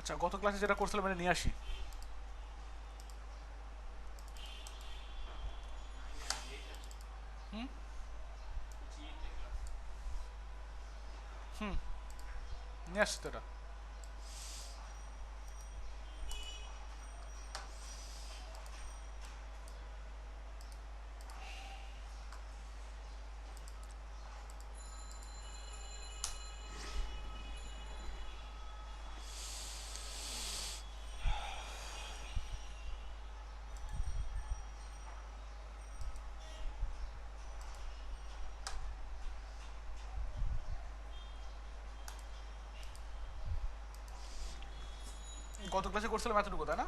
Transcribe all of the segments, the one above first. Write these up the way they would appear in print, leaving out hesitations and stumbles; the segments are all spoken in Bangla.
আচ্ছা গত ক্লাসে যেটা করছিলাম এটা নিয়ে আসি। হুম হুম নিয়ে আসছি তো এটা। গত ক্লাসে করছিলাম এতটুকু তাই না?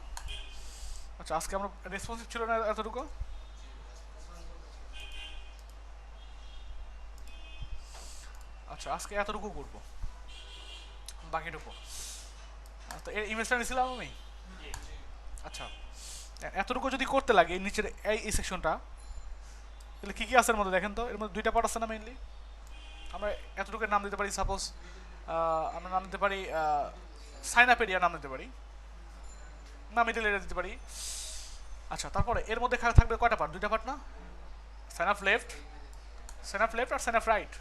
আচ্ছা আজকে আমরা রেসপন্সিভ ছিল না এতটুকু। আচ্ছা আজকে এতটুকু করবো, বাকিটুকু। তো এর ইমেজটা নিয়েছিলাম আমি। আচ্ছা এতটুকু যদি করতে লাগে এই নিচের এই সেকশনটা, তাহলে কী কী আছে এর মধ্যে দেখেন তো। এর মধ্যে দুইটা পার্ট আছে না মেইনলি। আমরা এতটুকুর নাম দিতে পারি সাপোজ, আমরা নাম দিতে পারি সাইন আপ এরিয়া নাম দিতে পারি, না মিডল এরিয়া দিতে পারি। আচ্ছা তারপরে এর মধ্যে থাকবে কয়টা পার্ট? দুইটা পার্ট না? Sign up left, sign up left আর sign up right.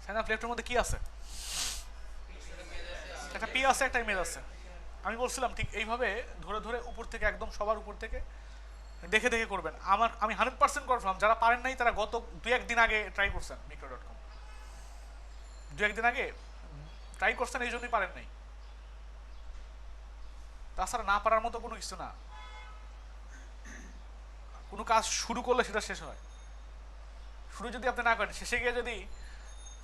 Sign up লেফটের মধ্যে কি আছে? একটা পি আছে একটা ইমেজ আছে। আমি বলছিলাম ঠিক এইভাবে ধরে ধরে উপর থেকে একদম সবার উপর থেকে দেখে দেখে করবেন। আমি 100% কনফার্ম যারা পারেন নাই তারা গত দু একদিন আগে ট্রাই করছেন মিক্রো.com, দু একদিন আগে ট্রাই করছেন এই জন্যই পারেন নাই। তাছাড়া না পারার মতো কোনো কিছু না। কোনো কাজ শুরু করলে সেটা শেষ হয়। শুরু যদি আপনি না করেন, শেষে গিয়ে যদি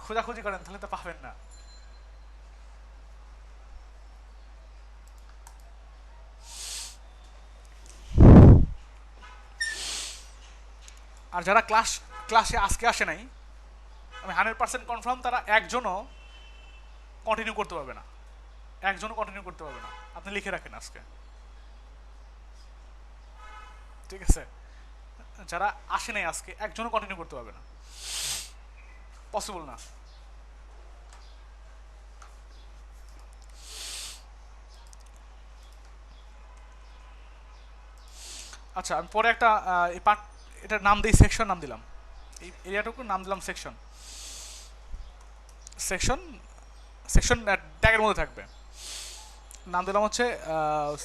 খোঁজাখুঁজি করেন তাহলে তো পাবেন না। আর যারা ক্লাসে আজকে আসে নাই, আমি 100% কনফার্ম তারা একজনও কন্টিনিউ করতে পারবে না। একজনও কন্টিনিউ করতে পারবে না। আপনি লিখে রাখেন আজকে, ঠিক আছে? যারা আসে নাই আজকে একজনও কন্টিনিউ করতে পারবে না, পসিবল না। আচ্ছা আমি পরে একটা এই পার্ট, এটার নাম দিই সেকশন নাম দিলাম, এই এরিয়াটুকুর নাম দিলাম সেকশন। সেকশন সেকশন ট্যাগের মধ্যে থাকবে। নাম দিলাম হচ্ছে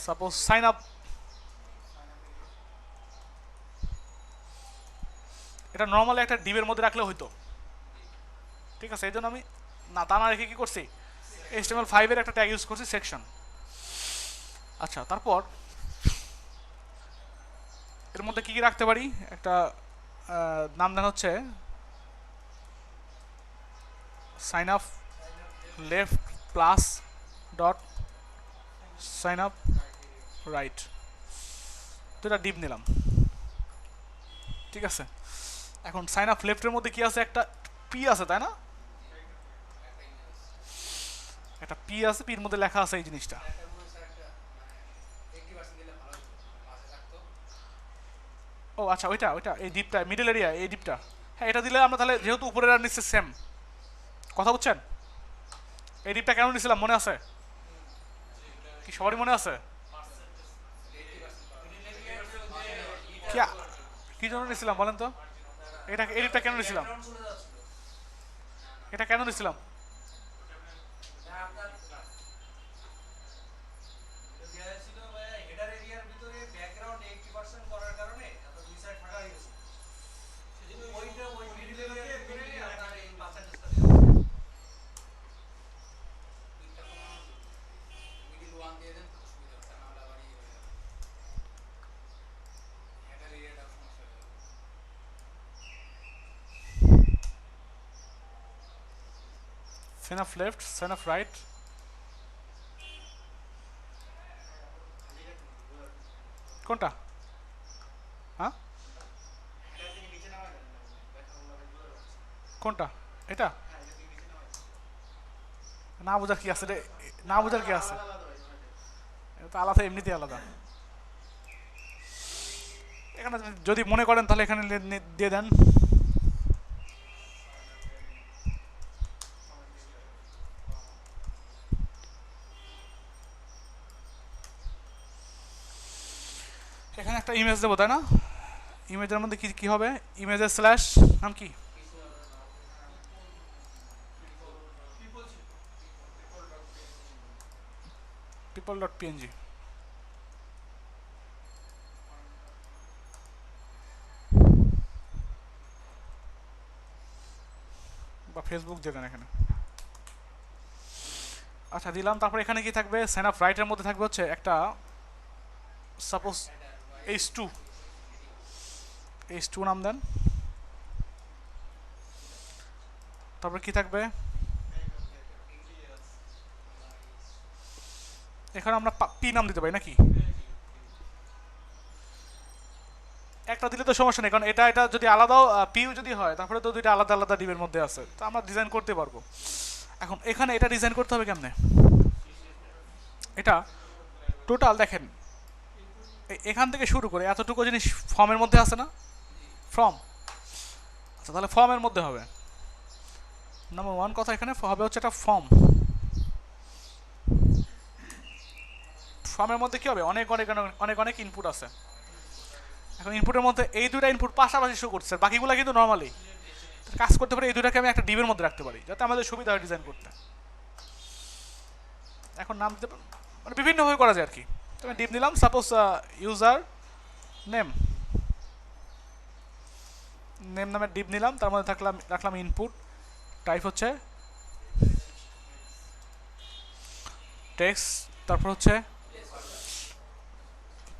সাপোজ সাইন আপ। এটা নর্মালি একটা ডিবের মধ্যে রাখলে হইতো, ঠিক আছে? এই জন্য আমি না তা না রেখে কী করছি, HTML5 এর একটা ট্যাগ ইউজ করছি সেকশন। আচ্ছা তারপর এর মধ্যে কী কী রাখতে পারি, একটা নাম দেন হচ্ছে sign up left plus dot sign up right. তো এটা ডিপ নিলাম, ঠিক আছে? এখন সাইন আপ লেফটের মধ্যে কি আছে, একটা পি আছে তাই না? একটা পি আছে, পির মধ্যে লেখা আছে এই জিনিসটা। ও আচ্ছা ওইটা ওইটা এই ডিপটা মিডল এরিয়া এই ডিপটা। হ্যাঁ এটা দিলে আমরা তাহলে যেহেতু উপরের আর নিচে সেম, কথা বুঝছেন? এই ডিপটা কেন নিছিলাম মনে আছে কি? সবারই মনে আছে? কি কি জন্য নিছিলাম বলেন তো? এটা এই ডিপটা কেন নিছিলাম? এটা কেন নিছিলাম? Sign up left sign up right. কোনটা? হ্যাঁ কোনটা? এটা না বোঝার কি আছে রে? না বোঝার কি আছে? এটা তো আলাদা, এমনিতেই আলাদা। এখানে যদি মনে করেন তাহলে এখানে দিয়ে দেন। এখানে একটা ইমেজ দেবো তাই না? ইমেজের মধ্যে কি কি হবে? ইমেজের স্ল্যাশ নাম কি? people.png বা ফেসবুক দেবেন এখানে। আচ্ছা দিলাম। তারপর এখানে কি থাকবে? সাইন আপ রাইটের মধ্যে থাকবে হচ্ছে একটা সাপোজ h2 h2 নাম দেন। তারপর কি থাকবে? এখানে আমরা পি নাম দিতে পারি নাকি? একটা দিলে তো সমস্যা নেই, কারণ এটা এটা যদি আলাদাও পিউ যদি হয় তারপরে তো দুইটা আলাদা আলাদা ডিবের মধ্যে আছে, তো আমরা ডিজাইন করতে পারবো। এখন এখানে এটা ডিজাইন করতে হবে কেমনে? এটা টোটাল দেখেন এখান থেকে শুরু করে এতটুকু জিনিস ফর্মের মধ্যে আছে না? ফর্ম। আচ্ছা তাহলে ফর্মের মধ্যে হবে নাম্বার ওয়ান কথা, এখানে হবে হচ্ছে একটা ফর্ম। ফর্মের মধ্যে কি হবে? অনেক অনেক অনেক অনেক ইনপুট আছে। এখন ইনপুটের মধ্যে এই দুইটা ইনপুট পাশাপাশি শো করছে, বাকিগুলো কিন্তু নর্মালি কাজ করতে পারি। এই দুটাকে আমি একটা ডিবের মধ্যে রাখতে পারি যাতে আমাদের সুবিধা হয় ডিজাইন করতে। এখন নাম দিতে মানে বিভিন্নভাবে করা যায় আর কি। তো আমি ডিপ নিলাম, সাপোজ ইউজার নেম নেম নামে ডিপ নিলাম, তার মধ্যে রাখলাম ইনপুট, টাইপ হচ্ছে টেক্সট, তারপর হচ্ছে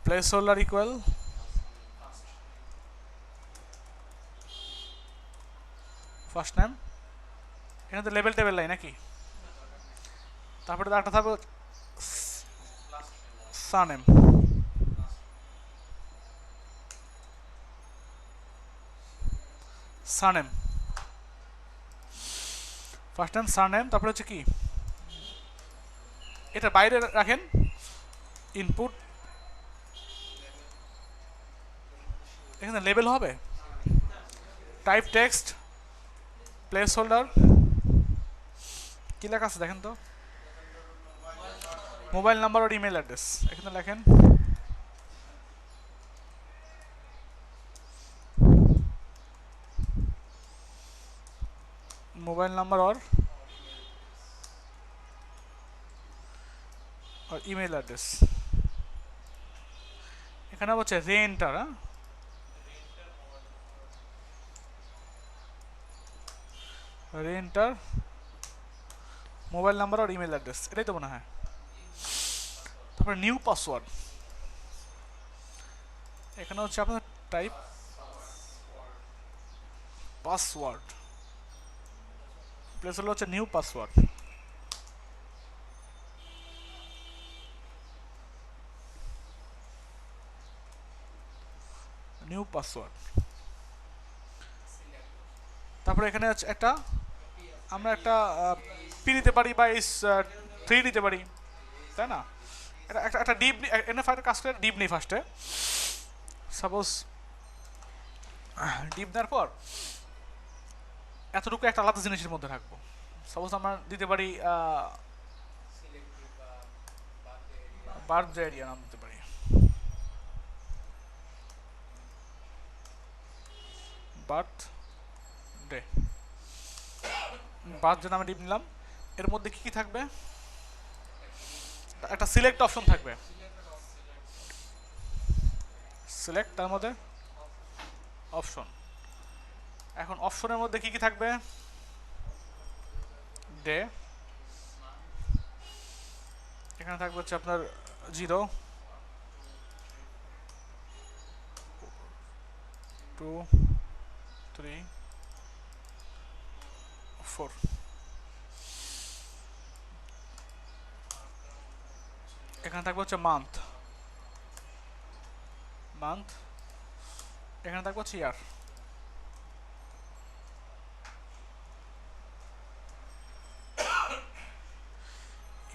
place holder equal first name. এখানে তো লেবেল টেবেল নাই নাকি? তারপরে একটা থাকবে surname, surname first name surname. তারপরে হচ্ছে কি এটা বাইরে রাখেন ইনপুট, এখানে লেবেল হবে টাইপ টেক্সট প্লেস হোল্ডার, কি লেখা আছে দেখেন তো? মোবাইল নাম্বার আর ইমেল অ্যাড্রেস। এখানে লেখেন মোবাইল নাম্বার और ইমেল অ্যাড্রেস। এখানে হচ্ছে রেন্টার, রেন্টার মোবাইল নাম্বার আর ইমেল অ্যাড্রেস, এটাই তো মনে হয়। তারপরে নিউ পাসওয়ার্ড, এখানে হচ্ছে আপনার টাইপ পাসওয়ার্ড, প্লেস হলো হচ্ছে নিউ পাসওয়ার্ড। New password. তারপরে এখানে হচ্ছে একটা আমরা একটা পি নিতে পারি বা এই 3 নিতে পারি, তাই না? এটা একটা একটা ডিপ এনে ফাইল কাজ করে ডিপ নেই ফার্স্টে। সাপোজ ডিপ দেওয়ার পর এতটুকু একটা আলাদা জিনিসের মধ্যে রাখবো। সাপোজ আমরা দিতে পারি বার্থডে এরিয়া নাম দিতে পারি, বার্থডে বার্থডে নামে ডিপ নিলাম। এর মধ্যে কি কি থাকবে? একটা সিলেক্ট অপশন থাকবে, সিলেক্ট তার মধ্যে অপশন। এখন অপশনের মধ্যে কি কি থাকবে? ডে, এখানে থাকবে হচ্ছে আপনার 0 2 3 4। এখানে থাকবে হচ্ছে মান্থ, মান্থ। এখানে থাকবে হচ্ছে ইয়ার।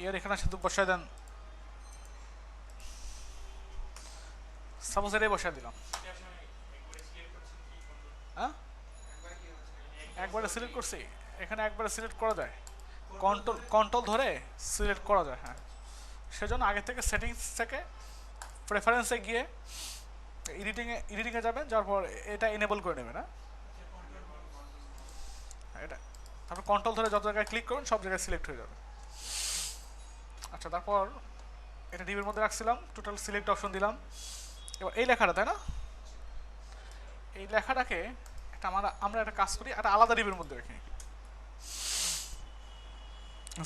ইয়ার এখানে শুধু বসায় দেন, সাপোজ এটাই বসায় দিলাম। হ্যাঁ একবারে সিলেক্ট করছি, এখানে একবারে সিলেক্ট করা যায়, কন্ট্রোল ধরে সিলেক্ট করা যায়। হ্যাঁ সেজন্য আগে থেকে সেটিংস থেকে প্রেফারেন্সে গিয়ে এডিটিংয়ে যাবেন, যাওয়ার পর এটা এনেবল করে নেবেন। এটা তারপর কন্ট্রোল ধরে যত জায়গায় ক্লিক করুন সব জায়গায় সিলেক্ট হয়ে যাবে। আচ্ছা, তারপর এটা ডিবির মধ্যে রাখছিলাম, টোটাল সিলেক্ট অপশন দিলাম। এবার এই লেখাটা, তাই না, এই লেখাটাকে একটা আমরা একটা কাজ করি, একটা আলাদা ডিবির মধ্যে রাখি।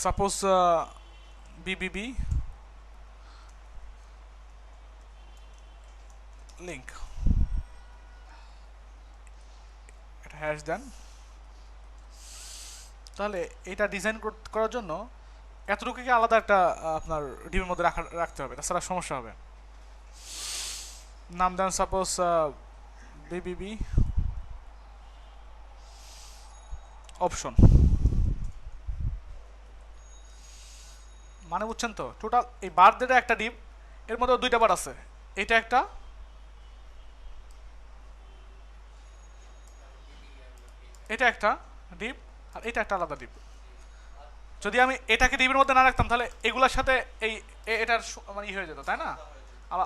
সাপোজ বিবিবি লিঙ্ক, এটা হ্যাশ দেন। তাহলে এটা ডিজাইন করার জন্য এতটুকুকে আলাদা একটা আপনার ডিবির মধ্যে রাখতে হবে, তাছাড়া সমস্যা হবে। নাম দেন সাপোজ বিবিবি অপশন, মানে বুঝছেন তো? টোটাল এই বার যেটা একটা ডিপ, এর মধ্যে দুইটা বার আছে, এটা একটা, এটা একটা ডিপ, আর এটা একটা আলাদা ডিপ। যদি আমি এটাকে ডিপের মধ্যে না রাখতাম তাহলে এগুলোর সাথে এই এটার মানে ই হয়ে যেত, তাই না,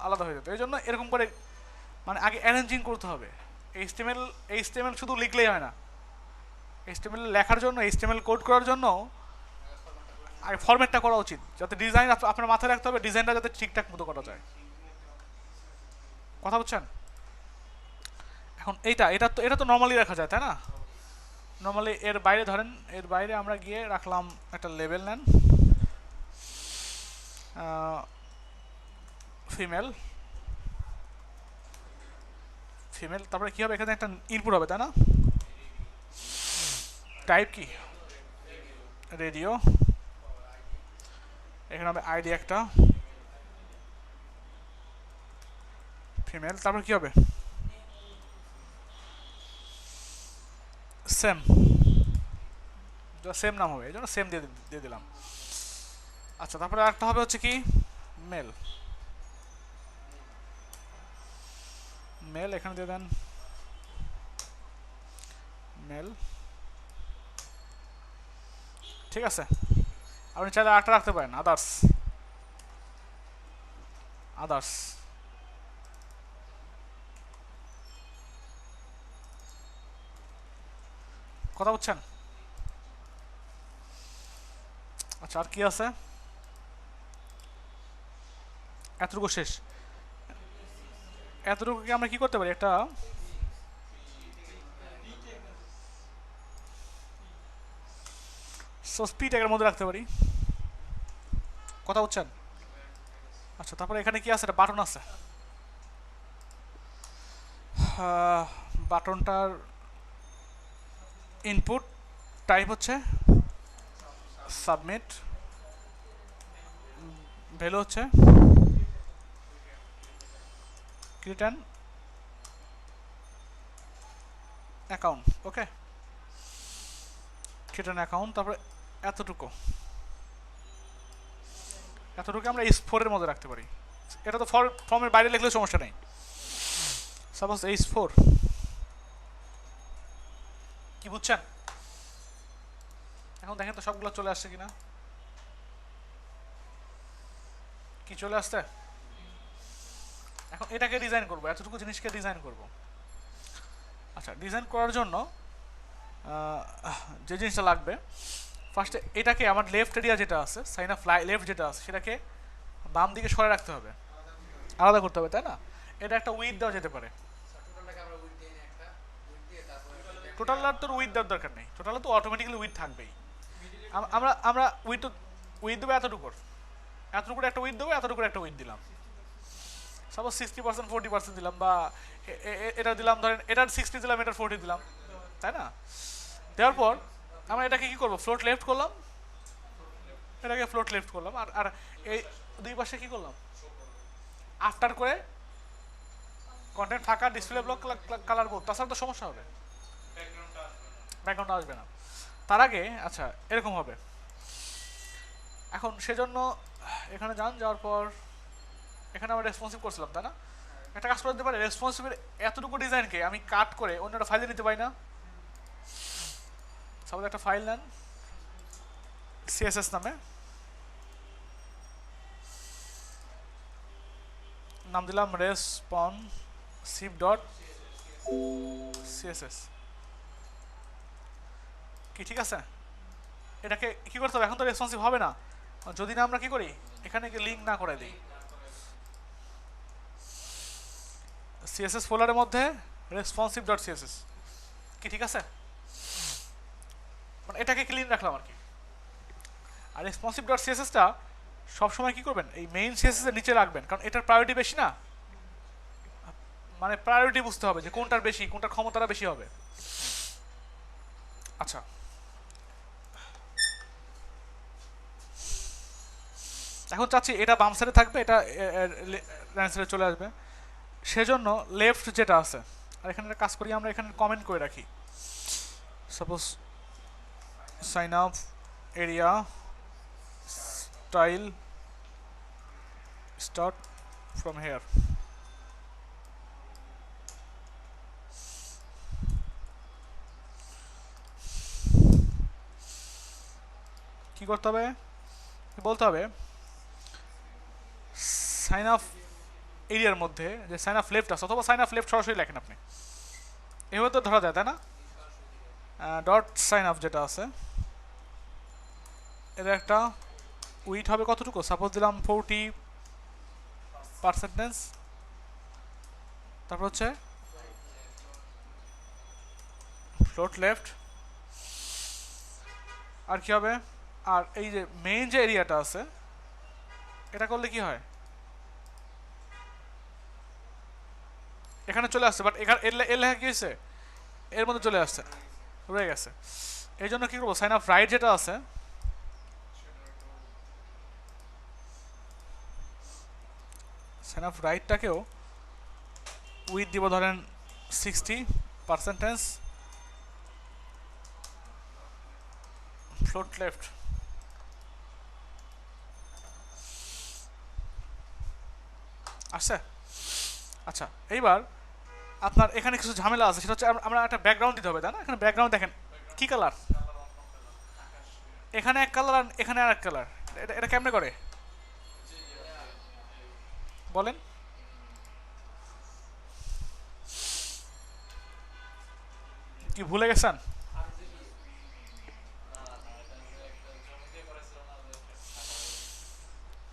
আলাদা হয়ে যেত। এই জন্য এরকম করে মানে আগে অ্যারেঞ্জিং করতে হবে। এইচটিএমএল শুধু লিখলেই হয় না, এইচটিএমএল লেখার জন্য, এইচটিএমএল কোড করার জন্য আগে ফরম্যাটটা করা উচিত, যাতে ডিজাইন আপনার মাথায় রাখতে হবে, ডিজাইনটা যাতে ঠিকঠাক মতো করা যায়। কথা বুঝছেন? এখন এটা তো নর্মালি রাখা যায়, তাই না? নর্মালি এর বাইরে ধরেন, এর বাইরে আমরা গিয়ে রাখলাম একটা লেবেল, নেন ফিমেল, তারপরে কি হবে, এখানে একটা ইনপুট হবে, তাই না? টাইপ কি, রেডিও, এখানে হবে আইডি একটা ফিমেল, তারপর কি হবে, সেম নাম হবে, এই জন্য সেম দিয়ে দিলাম। আচ্ছা, তারপরে একটা হবে হচ্ছে কি মেল, এখানে দিয়ে দেন মেল, ঠিক আছে। আপনি চাইলে আরেকটা রাখতে পারেন, আদার্স। কথা বুঝছেন? আচ্ছা, আর কি আছে? এতটুকু শেষ। এতটুকুকে আমরা কি করতে পারি, একটা স্পি ট্যাগের মধ্যে রাখতে পারি। কথা বুঝছেন? আচ্ছা, তারপরে এখানে কি আছে, একটা বাটন আছে, বাটনটার ইনপুট টাইপ হচ্ছে সাবমিট, ভ্যালু হচ্ছে create an account. Okay, create an account. তারপরে এতটুকু আমরা H4 এর মধ্যে রাখতে পারি। এটা তো ফর্মের বাইরে লিখলেও সমস্যা নেই। সাপোজ H4, কি বুঝছেন? এখন দেখেন তো সবগুলো চলে আসছে কিনা, কি চলে আসছে? এখন এটাকে ডিজাইন করব, এতটুকু জিনিসকে ডিজাইন করব। আচ্ছা, ডিজাইন করার জন্য যে জিনিসটা লাগবে, ফার্স্টে এটাকে আমার লেফট এরিয়া যেটা আছে, সাইন অফ লেফট যেটা আছে, সেটাকে বাম দিকে সরে রাখতে হবে, আলাদা করতে হবে, তাই না? এটা একটা উইথ দেওয়া যেতে পারে। টোটাল আর তোর উইথ দেওয়ার দরকার নেই, টোটালে তো অটোমেটিক্যালি উইথ থাকবেই। আমরা উইথ দেবো এতটুকুর একটা উইথ দেবো, এতটুকুর একটা উইথ দিলাম। সাপোজ 60%, 40% দিলাম, বা এটা দিলাম, ধরেন এটার 60 দিলাম, এটার 40 দিলাম, তাই না? দেওয়ার পর আমরা এটাকে কি করবো, ফ্লোট লেফট করলাম, এটাকে ফ্লোট লেফট করলাম, আর এই দুই পাশে কি করলাম, আফটার করে কন্টেন্ট ফাঁকা, ডিসপ্লে ব্লক কালার করব, তাছাড়া তো সমস্যা হবে, ব্যাকগ্রাউন্ড আসবে না। তার আগে আচ্ছা এরকম হবে। এখন সেজন্য এখানে যাওয়ার পর এখানে আমরা রেসপন্সিভ করছিলাম, তাই না? একটা কাজ করে দিতে পারি, রেসপন্সিভের এতটুকু ডিজাইনকে আমি কাট করে অন্য একটা ফাইলে নিতে পারি না? সবাই একটা ফাইল নেন সিএসএস নামে, নাম দিলাম রেসপন্সিভ সিপ ডট সিএসএস কি ঠিক আছে? এটাকে কি করতে হবে? এখন তো রেসপন্সিভ হবে না যদি না আমরা কি করি, এখানে লিঙ্ক না করে দিই সিএসএস ফোল্ডারের মধ্যে রেসপন্সিভ ডট সিএসএস কি ঠিক আছে? মানে এটাকে ক্লিন রাখলাম আর কি। আর রেসপন্সিভ ডট সিএসএসটা সবসময় কি করবেন, এই মেইন সিএসএস এর নিচে রাখবেন, কারণ এটার প্রায়োরিটি বেশি না। মানে প্রায়োরিটি বুঝতে হবে যে কোনটার বেশি, কোনটার ক্ষমতাটা বেশি হবে। আচ্ছা, এখন চাচ্ছি এটা বাম সাইডে থাকবে, এটা ডান সাইডে চলে আসবে, সেজন্য লেফট যেটা আছে, আর এখানে একটা কাজ করি আমরা, এখানে কমেন্ট করে রাখি suppose sign up area style start from here. কি করতে হবে, বলতে হবে সাইন আপ এরিয়ার মধ্যে যে সাইন আপ লেফট আছে, অথবা সাইন আপ লেফট সরাসরি লেখেন আপনি, এভাবে তো ধরা যায় তাই না? ডট সাইন আপ যেটা আছে এর একটা উইথ হবে কতটুকু, সাপোজ দিলাম 40%, তারপর হচ্ছে ফ্লোট লেফট, আর কি হবে, আর এই যে মেইন যে এরিয়াটা আছে এটা করলে কি হয়, এখানে চলে আসছে, বাট এখানে এর লেখা কি হয়েছে, এর মধ্যে চলে আসছে, রয়ে গেছে। এই জন্য কি করবো, সাইন আপ রাইট যেটা আছে সাইন আপ রাইটটাকেও উইথ দিব ধরেন 60%, ফ্লোট লেফট। আসছে? আচ্ছা, এইবার আপনার এখানে কিছু ঝামেলা আছে, সেটা হচ্ছে আমরা একটা ব্যাকগ্রাউন্ড দিতে হবে তাই না? এখানে ব্যাকগ্রাউন্ড দেখেন কি কালার, এখানে এক কালার আর এখানে আর এক কালার, এটা এটা কেমনে করে বলেন? কি ভুলে গেছেন?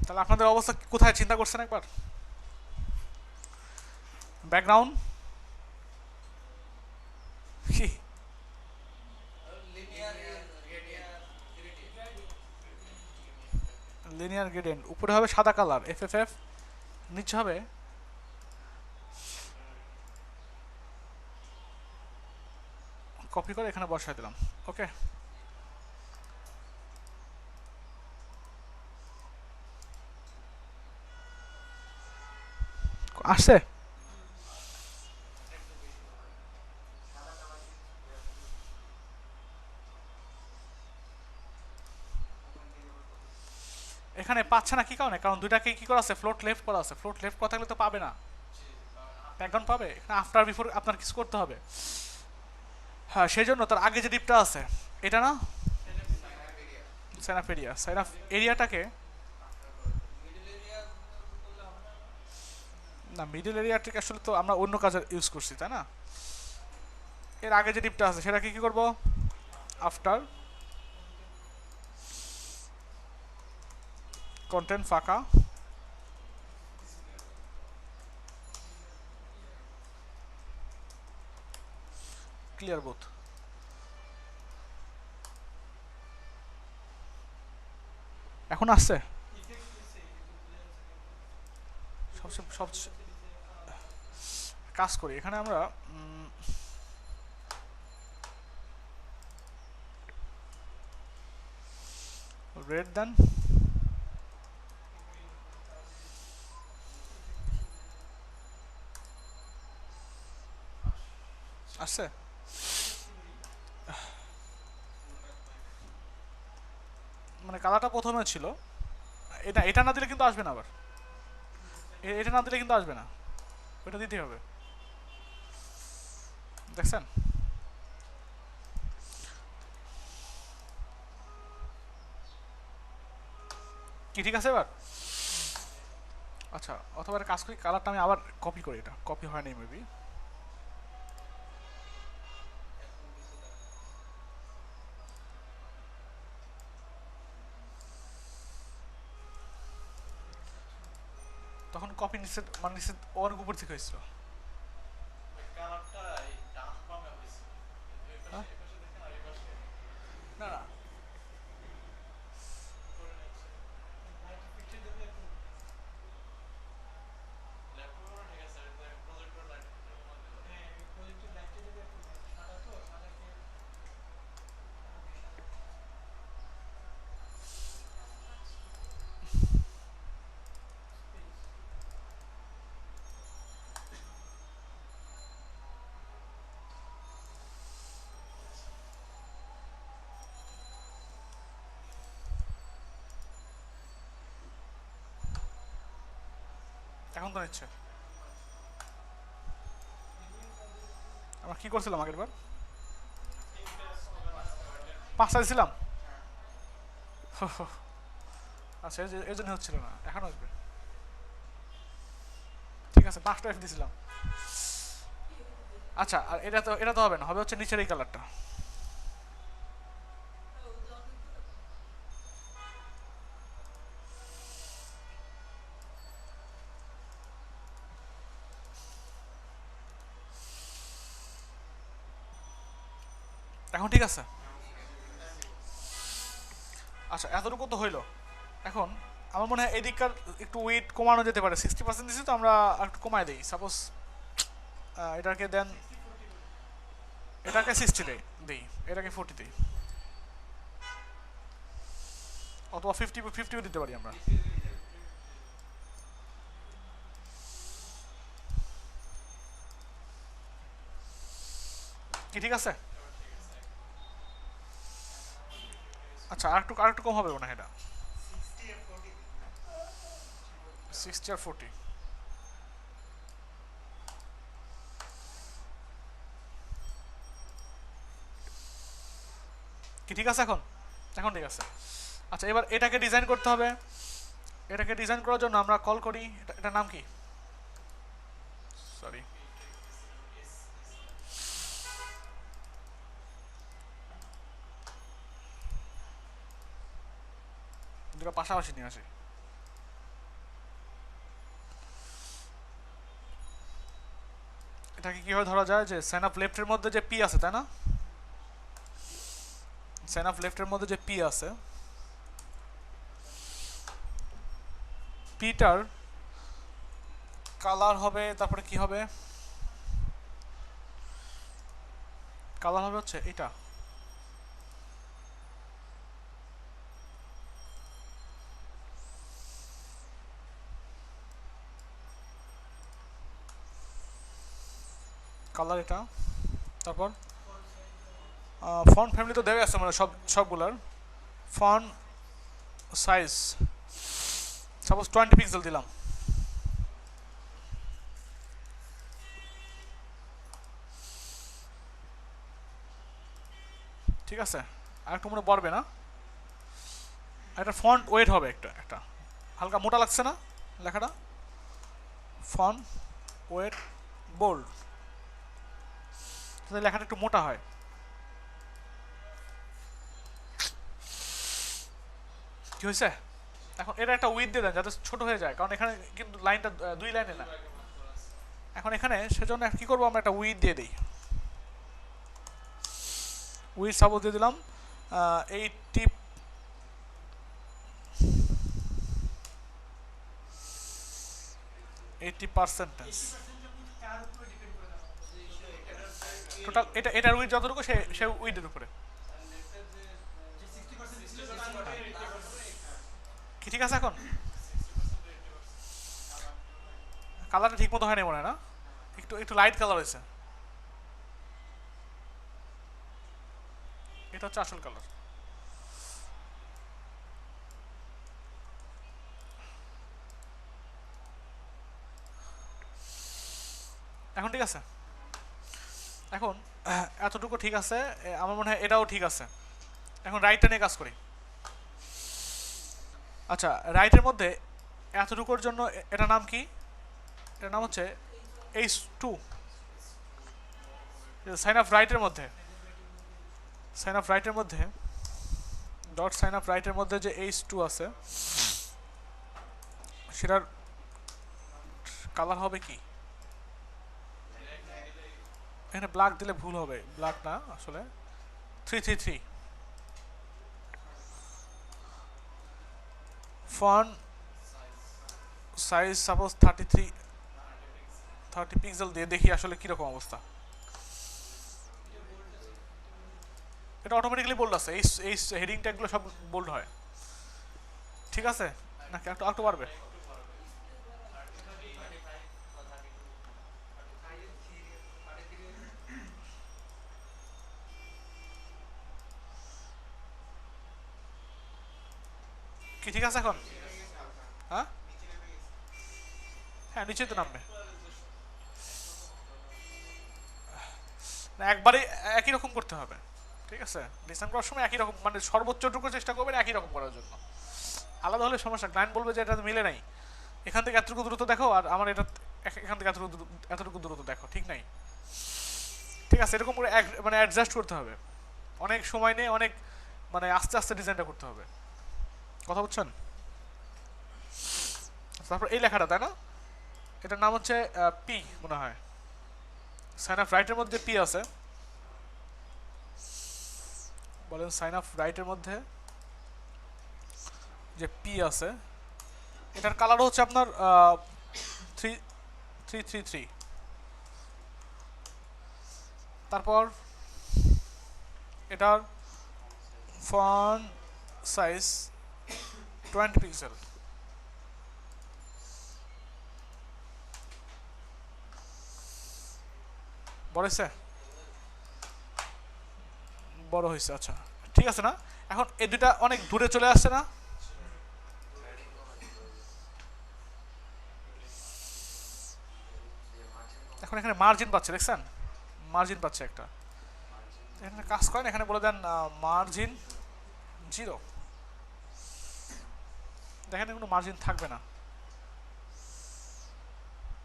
তাহলে আপনাদের অবস্থা কোথায় চিন্তা করছেন একবার? ব্যাকগ্রাউন্ড কি লিনিয়ার গ্রেডিয়েন্ট, উপরে হবে সাদা কালার এফএফএফ, নিচে হবে কপি করে এখানে বসাই দিলাম। ওকে, আসছে? এখানে পাচ্ছে না কি কারণে? কারণ দুইটাকে কি করা আছে, ফ্লোট লেফট করা আছে। ফ্লোট লেফট করা থাকলে তো পাবে না, ব্যাকগ্রাউন্ড পাবে। এখানে আফটার বিফোর আপনার কিছু করতে হবে। হ্যাঁ, সেই জন্য তার আগে যে ডিপটা আছে এটা না, sign up area, sign up এরিয়াটাকে না, মিডল এরিয়াটাকে আসলে তো আমরা অন্য কাজে ইউজ করছি তাই না? এর আগে যে ডিপটা আছে সেটাকে কি করব, আফটার কন্টেন্ট ফাঁকা ক্লিয়ার বোথ। এখন আসছে? সবচেয়ে সবচেয়ে কাজ করি এখানে আমরা রেড দেন, আসছে? মানে কালারটা প্রথমে ছিল, এটা এটা না দিলে কিন্তু আসবে না আবার, এটা না দিলে কিন্তু আসবে না, ওইটা দিতেই হবে। দেখছেন? কি ঠিক আছে এবার? আচ্ছা, অথবা একটা কাজ করি, কালারটা আমি আবার কপি করি, এটা কপি হয় নাই মেবি। তখন কপি নিচে মানে নিচে অনেক উপর থেকে হয়েছিল। হ্যাঁ? না না, এখন তো নিচ্ছে। আমরা কি করছিলাম আগের বার? 5টা দিছিলাম। আচ্ছা, এই জন্য হচ্ছিল না, এখন আসবে। ঠিক আছে, 5টা এফ দিছিলাম। আচ্ছা, আর এটা তো হবে না, হবে হচ্ছে নিচের এই কালারটা। এখন ঠিক আছে। আচ্ছা, এতটুকু তো হইলো। এখন আমার মনে হয় এদিককার একটু ওয়েট কমানো যেতে পারে। 60% দিছি তো, আমরা একটু কমায় দিই। সাপোজ এটাকে দেন, এটাকে 60 দিই, এটাকে 40 দিই, অথবা 50ও দিতে পারি আমরা। কি ঠিক আছে? আচ্ছা, আরেকটু কম হবে মনে হয় এটা। 60 আর 40। কি ঠিক আছে এখন? এখন ঠিক আছে। আচ্ছা, এবার এটাকে ডিজাইন করতে হবে। এটাকে ডিজাইন করার জন্য আমরা কল করি, এটার নাম কি? সরি, দুটো পাশাপাশি নিয়ে আসি। এটাকে কিভাবে ধরা যায়, যে সাইন আপ লেফটের মধ্যে যে পি আছে, তাই না? সাইন আপ লেফটের মধ্যে যে পি আছে, পিটার কালার হবে, তারপরে কি হবে? কালার হবে হচ্ছে এটা। কালার এটা। তারপর ফন্ট ফ্যামিলি তো দেওয়া আছে মানে সবগুলার। ফন্ট সাইজ সাপোজ 20 পিক্সেল দিলাম। ঠিক আছে, আর একটু মনে পড়বে না? একটা ফন্ট ওয়েট হবে, একটা একটা হালকা মোটা লাগছে না লেখাটা? ফন্ট ওয়েট বোল্ড, যাতে লেখাটা একটু মোটা হয়। কি হয়েছে? এখন এটা একটা উইথ দিয়ে দেন যাতে ছোট হয়ে যায়, কারণ এখানে কিন্তু লাইনটা 2 লাইনে না। এখন এখানে সেজন্য কি করবো, আমরা একটা উইথ দিয়ে দিই। উইথ সাপোজ দিয়ে দিলাম 80 80%। টোটাল এটার উইথ যতটুকু সে উইথের উপরে। কি ঠিক আছে এখন? কালারটা ঠিক মতো হয়নি মনে হয় না, একটু একটু লাইট কালার হয়েছে। এটা হচ্ছে আসল কালার। এখন ঠিক আছে। এখন এতটুকু ঠিক আছে, আমার মনে হয় এটাও ঠিক আছে। এখন রাইটটা নিয়ে কাজ করি। আচ্ছা, রাইটের মধ্যে এতটুকুর জন্য এটা নাম কি? এটার নাম হচ্ছে H2, সাইন অফ রাইটের মধ্যে, সাইন অফ রাইটের মধ্যে ডট সাইন অফ রাইটের মধ্যে যে H2 আছে সেটার কালার হবে কি? এখানে ব্ল্যাক দিলে ভুল হবে, ব্ল্যাক না আসলে 333 ফন্ট সাইজ সাপোজ 30 পিক্সেল দিয়ে দেখি আসলে কিরকম অবস্থা। এটা অটোমেটিক্যালি বোল্ড আছে, এই হেডিং ট্যাগগুলো সব বোল্ড হয়, ঠিক আছে নাকি একটু একটু বাড়বে? কি ঠিক আছে এখন? হ্যাঁ হ্যাঁ নিচে তো নামবে না, একবারে একই রকম করতে হবে, ঠিক আছে? ডিজাইন করার সময় একই রকম, মানে সর্বোচ্চটুকু চেষ্টা করবেন একই রকম করার জন্য। আলাদা হলে সমস্যা, ক্লায়েন্ট বলবে যে এটা মিলে নাই, এখান থেকে এতটুকু দূরত্ব দেখো আর আমার এটা এখান থেকে এতটুকু দূরত্ব দেখো, ঠিক নাই, ঠিক আছে? এরকম করে মানে অ্যাডজাস্ট করতে হবে, অনেক সময় নেই, অনেক মানে আস্তে আস্তে ডিজাইনটা করতে হবে, কথা বুঝছেন? তারপর এই লেখাটা, তাই না? এটার নাম হচ্ছে পি মনে হয়, সাইন অফ রাইটের মধ্যে পি আছে, বলেন সাইন অফ রাইটের মধ্যে যে পি আছে এটার কালার হচ্ছে আপনার 333। তারপর এটার ফন্ট সাইজ 20 পিক্সেল, বড় হয়েছে? বড় হয়েছে, আচ্ছা ঠিক আছে না? এখন এই দুটা অনেক দূরে চলে আসছে না? এখন এখানে মার্জিন পাচ্ছে, দেখছেন? মার্জিন পাচ্ছে একটা, এখানে কাজ করেন, এখানে বলে দেন মার্জিন 0, দেখেন কোনো মার্জিন থাকবে না,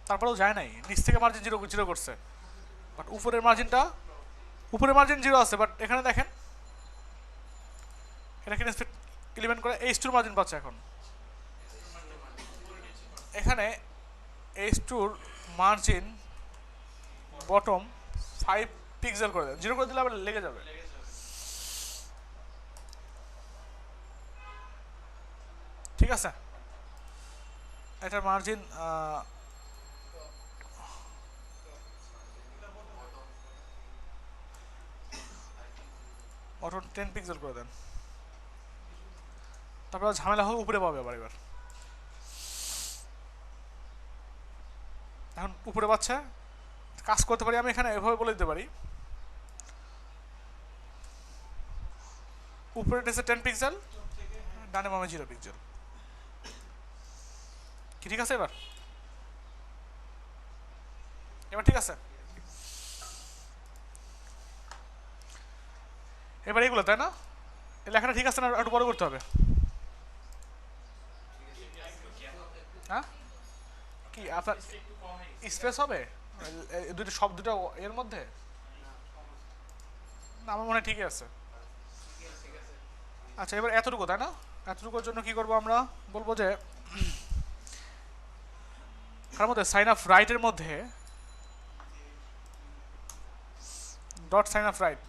তারপরেও যায় নাই, নিচ থেকে মার্জিন 0 করছে, বাট উপরের মার্জিনটা, উপরের মার্জিন 0 আছে, বাট এখানে দেখেন এটা কিনে 11 করে H2 মার্জিন পাচ্ছে। এখন এখানে H2 মার্জিন বটম 5 পিক্সেল করে দেন, 0 করে দিলে আবার লেগে যাবে, ঠিক আছে? এটার মার্জিন বটম 10 পিক্সেল করে দেন, তারপর ঝামেলা হবে, উপরে পাবে আবার। এবার এখন উপরে পাচ্ছে, কাজ করতে পারি আমি এখানে এভাবে বলে দিতে পারি, উপরে এসে 10 পিক্সেল, ডানে বামে 0 পিক্সেল, কি ঠিক আছে? এবার এবার ঠিক আছে? এবার এইগুলো, তাই না? এই লেখাটা ঠিক আছে না একটু বড় করতে হবে? হ্যাঁ কি আপনার স্পেস হবে দুটো, সব দুটো এর মধ্যে? না আমার মনে হয় ঠিকই আছে। আচ্ছা এবার এতটুকু, তাই না? এতটুকুর জন্য কি করবো আমরা? বলবো যে তার মধ্যে সাইন অফ রাইটের মধ্যে ডট সাইন অফ রাইট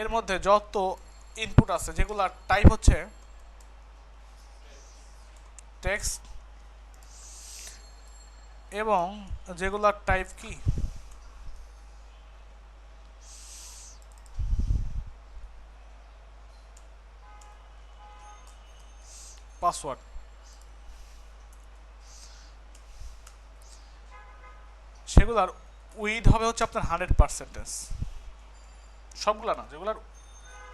এর মধ্যে যত ইনপুট আছে যেগুলা টাইপ হচ্ছে টেক্সট এবং যেগুলা টাইপ কি পাসওয়ার্ড, সেগুলার উইড হবে হচ্ছে আপনার 100%, সবগুলা না, যেগুলার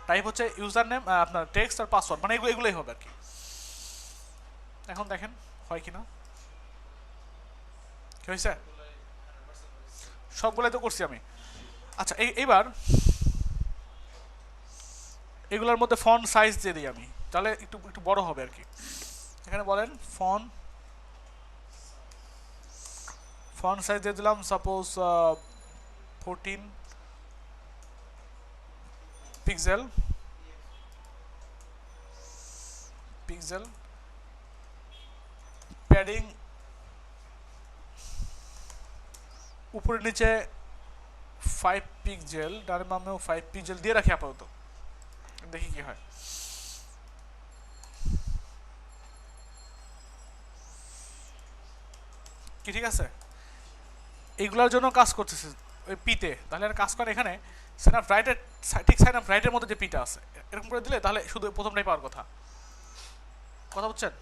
টাইপ হচ্ছে ইউজার নেম, আপনার টেক্সট আর পাসওয়ার্ড, মানে এগুলোই হবে আর কি। এখন দেখেন হয় কিনা, কি হয়েছে? সবগুলাই তো করছি আমি। আচ্ছা এইবার এগুলোর মধ্যে ফন্ট সাইজ দিয়ে দিই আমি, তাহলে একটু একটু বড় হবে আর কি। এখানে বলেন ফন্ট সাইজ দিয়ে দিলাম সাপোজ 14 পিক্সেল প্যাডিং উপরে নিচে 5 পিক্সেল, ডানে বামেও 5 পিক্সেল দিয়ে রাখি আপাতত, দেখি কি হয়। কি ঠিক আছে? এইগুলোর জন্য কাজ করতেছে ওই পিতে, তাহলে আর কাজ করে এখানে সাইন আপ রাইটের, ঠিক সাইন আপ রাইটের মধ্যে যে পিটা আছে এরকম করে দিলে তাহলে শুধু প্রথমটাই পাওয়ার কথা। কথা বুঝছেন?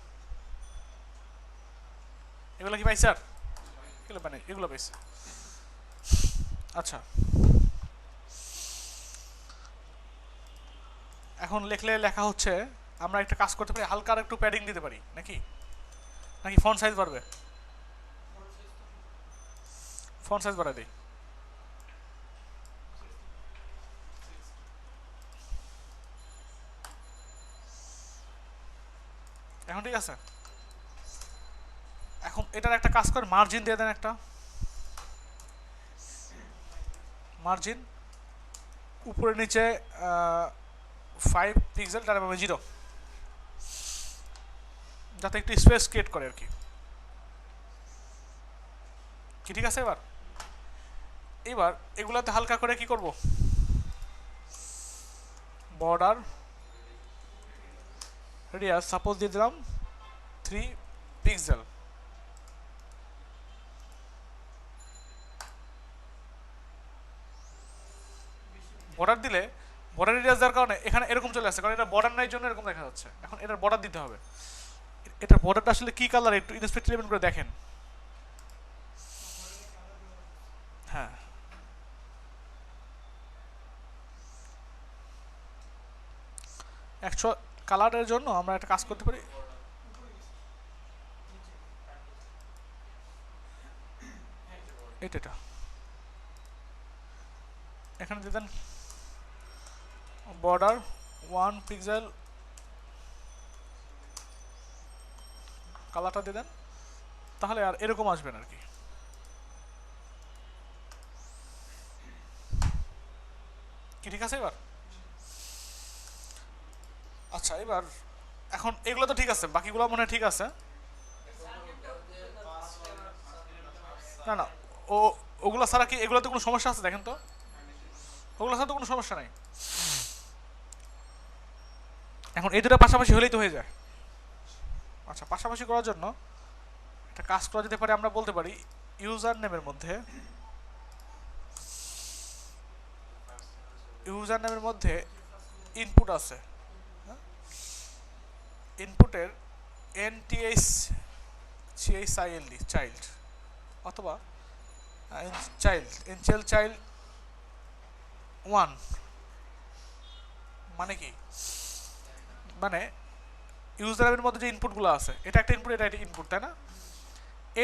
এগুলো কি পাইছে? আর এগুলো মানে এগুলো পাইছে। আচ্ছা, এখন লিখলে লেখা হচ্ছে, আমরা একটা কাজ করতে পারি, হালকা একটু প্যাডিং দিতে পারি নাকি নাকি ফন্ট সাইজ বাড়বে? ফন্ট সাইজ বাড়াই দিই। এখন ঠিক আছে? এখন এটার একটা কাজ করে মার্জিন দিয়ে দেন, একটা মার্জিন উপরে নিচে 5 পিক্সেল, তার মানে 0, যাতে একটু স্পেস ক্রিয়েট করে আর কি। কি ঠিক আছে? এবার এগুলাতে হালকা করে কি করব, বর্ডার রেডিয়াস সাপোজ দিয়ে দিলাম 3 পিক্সেল। বর্ডার দিলে বর্ডার রেডিয়াস দেওয়ার কারণে এখানে এরকম চলে আসছে, কারণ এটা বর্ডার নাই জন্য এরকম দেখা যাচ্ছে। এখন এটার বর্ডার দিতে হবে। এটার বর্ডারটা আসলে কি কালার একটু ইনস্পেক্ট ইলেভেন করে দেখেন। হ্যাঁ, অ্যাকচুয়াল কালারের জন্য আমরা একটা কাজ করতে পারি, এটা এখানে দিয়ে দেন বর্ডার 1 পিক্সেল, কালারটা দিয়ে দেন, তাহলে আর এরকম আসবেন আর কি। কি ঠিক আছে? আচ্ছা, এবার এখন এগুলো তো ঠিক আছে, বাকিগুলো মনে হয় ঠিক আছে। না না, ও ওগুলো ছাড়া কি এগুলোতে কোনো সমস্যা আছে? দেখেন তো, ওগুলো ছাড়া তো কোনো সমস্যা নাই। এখন এই দুটো পাশাপাশি হলেই তো হয়ে যায়। আচ্ছা, পাশাপাশি করার জন্য একটা কাজ করা যেতে পারে, আমরা বলতে পারি ইউজার নেমের মধ্যে ইনপুট আছে, ইনপুটের NTHCHILD চাইল্ড, অথবা চাইল্ড 1, মানে কি, মানে ইউজারের মধ্যে যে ইনপুটগুলো আছে, এটা একটা ইনপুট, এটা একটা ইনপুট, তাই না?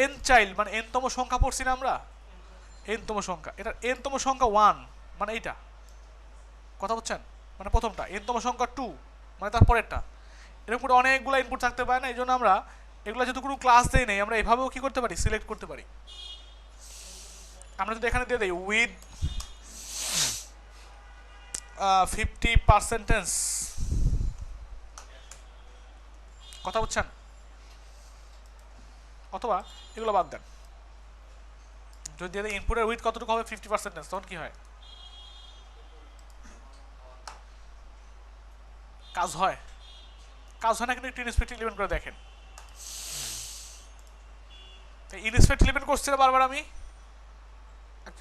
এন চাইল্ড মানে এন তম সংখ্যা পড়ছি না আমরা, এন তম সংখ্যা, এটা এন তম সংখ্যা 1 মানে এইটা, কথা বুঝছেন? মানে প্রথমটা। এন তম সংখ্যা 2 মানে তারপরেরটা। এরকম করে অনেকগুলো ইনপুট থাকতে পারে না, এই জন্য আমরা এগুলো যেহেতু কোনো ক্লাস দেই নেই, আমরা এভাবেও কি করতে পারি, সিলেক্ট করতে পারি। আমরা যদি এখানে দিয়ে দিই উইথ 50%, কথা বুঝছেন? অথবা এগুলো বাদ দেন, যদি ইনপুটের উইথ কতটুকু হবে 50%, তখন কি হয়? কাজ হয় না, কিন্তু একটু ইনস্পেক্ট ইলেভেন করে দেখেন। ইনস্পেক্ট ইলেভেন করছি বারবার আমি,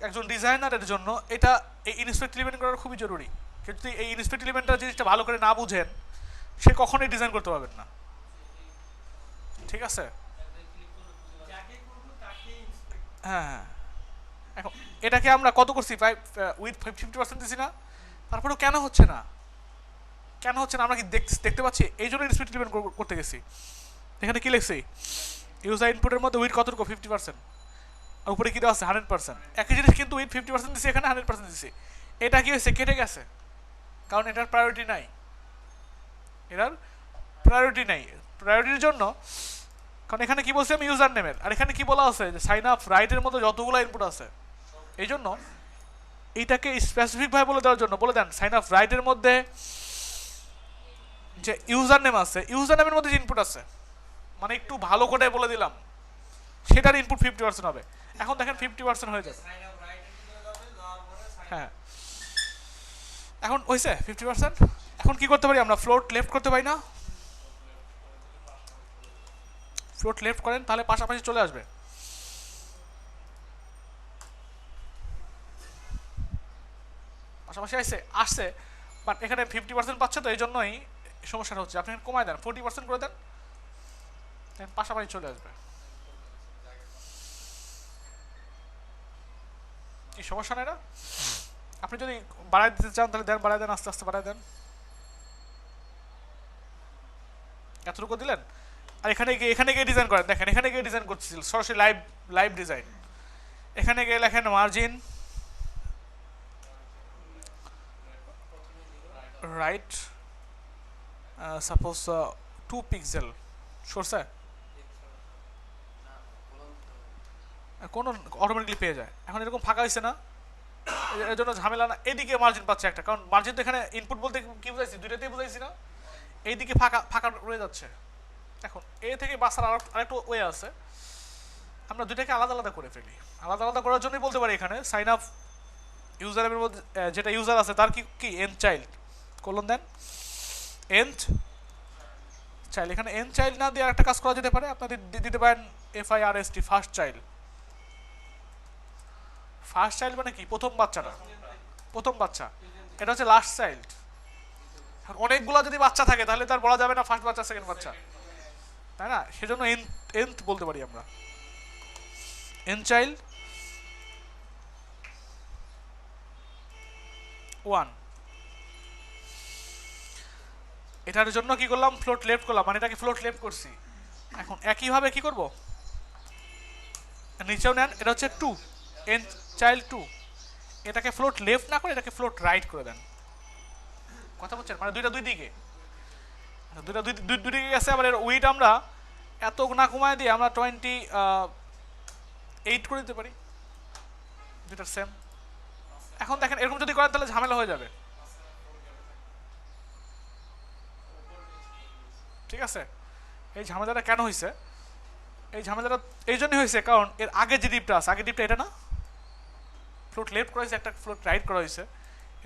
একজন ডিজাইনারের জন্য এটা, এই ইনস্পেক্ট ইলেভেন করা খুবই জরুরি। যদি এই ইনস্পেক্ট ইলেভেনটা জিনিসটা ভালো করে না বুঝেন, সে কখনোই ডিজাইন করতে পারবেন না। ঠিক আছে? হ্যাঁ, এখন এটাকে আমরা কত করছি, উইথ 50% দিছি না, তারপরেও কেন হচ্ছে না আমরা কি দেখতে পাচ্ছি? এই জন্য ইনস্পেক্ট ইলেভেন করতে গেছি। এখানে কি লিখছি, ইউজার ইনপুটের মধ্যে উইথ কতটুকু 50%, আর উপরে কি দেওয়া আছে 100%। একই জিনিস কিন্তু উইথ 50% দিছি, এখানে 100% দিছি। এটা কি হয়েছে, কেটে গেছে, কারণ এটার প্রায়োরিটি নাই, প্রায়োরিটির জন্য, কারণ এখানে কি বলছি আমি ইউজার নেমের, আর এখানে কি বলা আছে যে সাইন আপ রাইটের মতো যতগুলো ইনপুট আছে, এই জন্য এইটাকে স্পেসিফিকভাবে বলে দেওয়ার জন্য বলে দেন সাইন আপ রাইটের মধ্যে যে ইউজার নেম আছে, ইউজার নেমের মধ্যে যে ইনপুট আছে, মানে একটু ভালো করে বলে দিলাম, সেটার ইনপুট 50% হবে। এখন দেখেন 50% হয়ে যাবে। হ্যাঁ, এখন হয়েছে 50%। এখন কি করতে পারি আমরা, ফ্লোট লেফট করতে পারি না? ফ্লোট লেফট করেন তাহলে পাশাপাশি চলে আসবে। পাশাপাশি আসছে, বাট এখানে 50% পাচ্ছে, তো এই জন্যই সমস্যাটা হচ্ছে। আপনি কমায় দেন, 40% করে দেন, পাশাপাশি চলে আসবে। কি সমস্যা নেই না? আপনি যদি বাড়াই দিতে চান তাহলে দেন, বাড়াই দেন, আস্তে আস্তে বাড়াই দেন। এতটুকু দিলেন, আর এখানে গিয়ে ডিজাইন করেন। দেখেন এখানে গিয়ে ডিজাইন করতেছিল সরাসরি লাইভ ডিজাইন। এখানে গিয়ে লেখেন মার্জিন রাইট সাপোজ 2 পিক্সেল সরছে, কোনো অটোমেটিকলি পেয়ে যায়। এখন এরকম ফাঁকা হয়েছে না, এর জন্য ঝামেলা না। এদিকে মার্জিন পাচ্ছে একটা, কারণ মার্জিন তো এখানে ইনপুট বলতে কি বুঝাইছি, দুইটাতেই বুঝাইছি না। এইদিকে ফাঁকা ফাঁকা রয়ে যাচ্ছে। এখন এ থেকে বাঁচার আরেকটু ওয়ে আছে, আমরা দুইটাকে আলাদা আলাদা করে ফেলি। আলাদা আলাদা করার জন্যই বলতে পারি এখানে সাইন আপ ইউজারের মধ্যে যেটা ইউজার আছে তার কি এন চাইল্ড কোলন দেন, এন্ড চাইল্ড। এখানে এন চাইল্ড না দিয়ে একটা কাজ করা যেতে পারে, আপনাদের দিতে পারেন FIRST first child. First child মানে কি, প্রথম বাচ্চাটা, প্রথম বাচ্চা। এটা হচ্ছে লাস্ট চাইল্ড। অনেকগুলো যদি বাচ্চা থাকে তাহলে তার বলা যাবে না ফার্স্ট বাচ্চা সেকেন্ড বাচ্চা, তাই না? সেজন্য এনথ বলতে পারি আমরা, এন চাইল্ড 1। এটার জন্য কি করলাম, ফ্লোট লেফট করলাম, মানে এটাকে ফ্লোট লেফট করছি। এখন একইভাবে কি করব, নিচেও নেন, এটা হচ্ছে 2, এন চাইল্ড 2। এটাকে ফ্লোট লেফট না করে এটাকে ফ্লোট রাইট করে দেন। কথা বলছেন, মানে দুইটা দুই দিকে, দুইটা দুই দিকে গেছে। আবার এর উইট আমরা এত না কমায় দিয়ে আমরা 28 করে দিতে পারি, দুইটার সেম। এখন দেখেন এরকম যদি করেন তাহলে ঝামেলা হয়ে যাবে, ঠিক আছে? এই ঝামেলাটা কেন হয়েছে, এই ঝামেলাটা এই জন্যই হয়েছে কারণ এর আগে যে ডিপটা আছে, আগের ডিপটা এটা না, ফ্লোট লেফট করা হয়েছে, একটা ফ্লোট রাইট করা হয়েছে।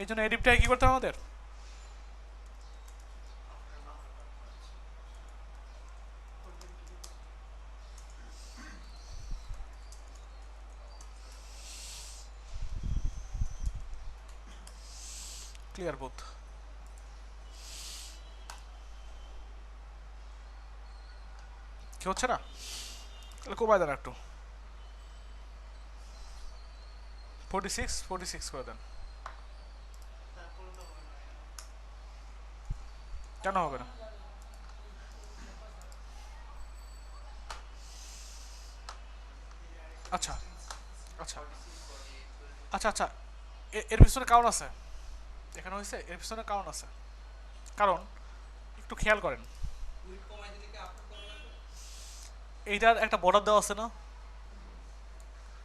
এই জন্য এই ডিপটাকে কি করতে হবে আমাদের, ক্লিয়ার বোধ? কি হচ্ছে না? তাহলে কমায় দেন একটু, 46 করে দেন। কেন হবে না? আচ্ছা আচ্ছা আচ্ছা আচ্ছা, এর পিছনে কারণ আছে, এখানে হয়েছে এর পিছনে কারণ আছে। কারণ একটু খেয়াল করেন, এইটার একটা বর্ডার দেওয়া আছে না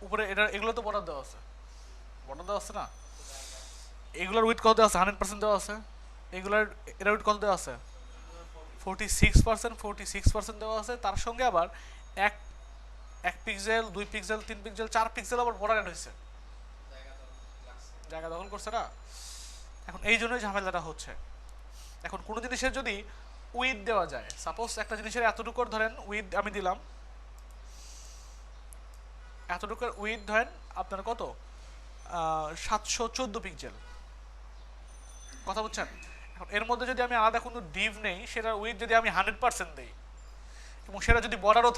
উপরে, এগুলো তো বর্ডার দেওয়া আছে, বর্ডার দেওয়া আছে না? এগুলোর উইথ কত দেওয়া আছে, 100% দেওয়া আছে। এগুলোর এটার উইথ কত দেওয়া আছে, 46% দেওয়া আছে। তার সঙ্গে আবার এক এক পিক্সেল, 2 পিক্সেল, 3 পিক্সেল, 4 পিক্সেল আবার বর্ডার এড হয়েছে, জায়গা দখল করছে না? এখন এই জন্যই ঝামেলাটা হচ্ছে। এখন কোনো জিনিসের যদি উইথ দেওয়া যায়, সাপোজ একটা জিনিসের এতটুকুর ধরেন উইথ আমি দিলাম, এতটুকুর উইথ ধরেন আপনার কত, 714 পিক্সেল। কথা বুঝছেন? এখন এর মধ্যে যদি আমি আলাদা কোনো ডিভ নেই, সেটার উইথ যদি আমি 100% দিই এবং সেটা যদি বর্ডারও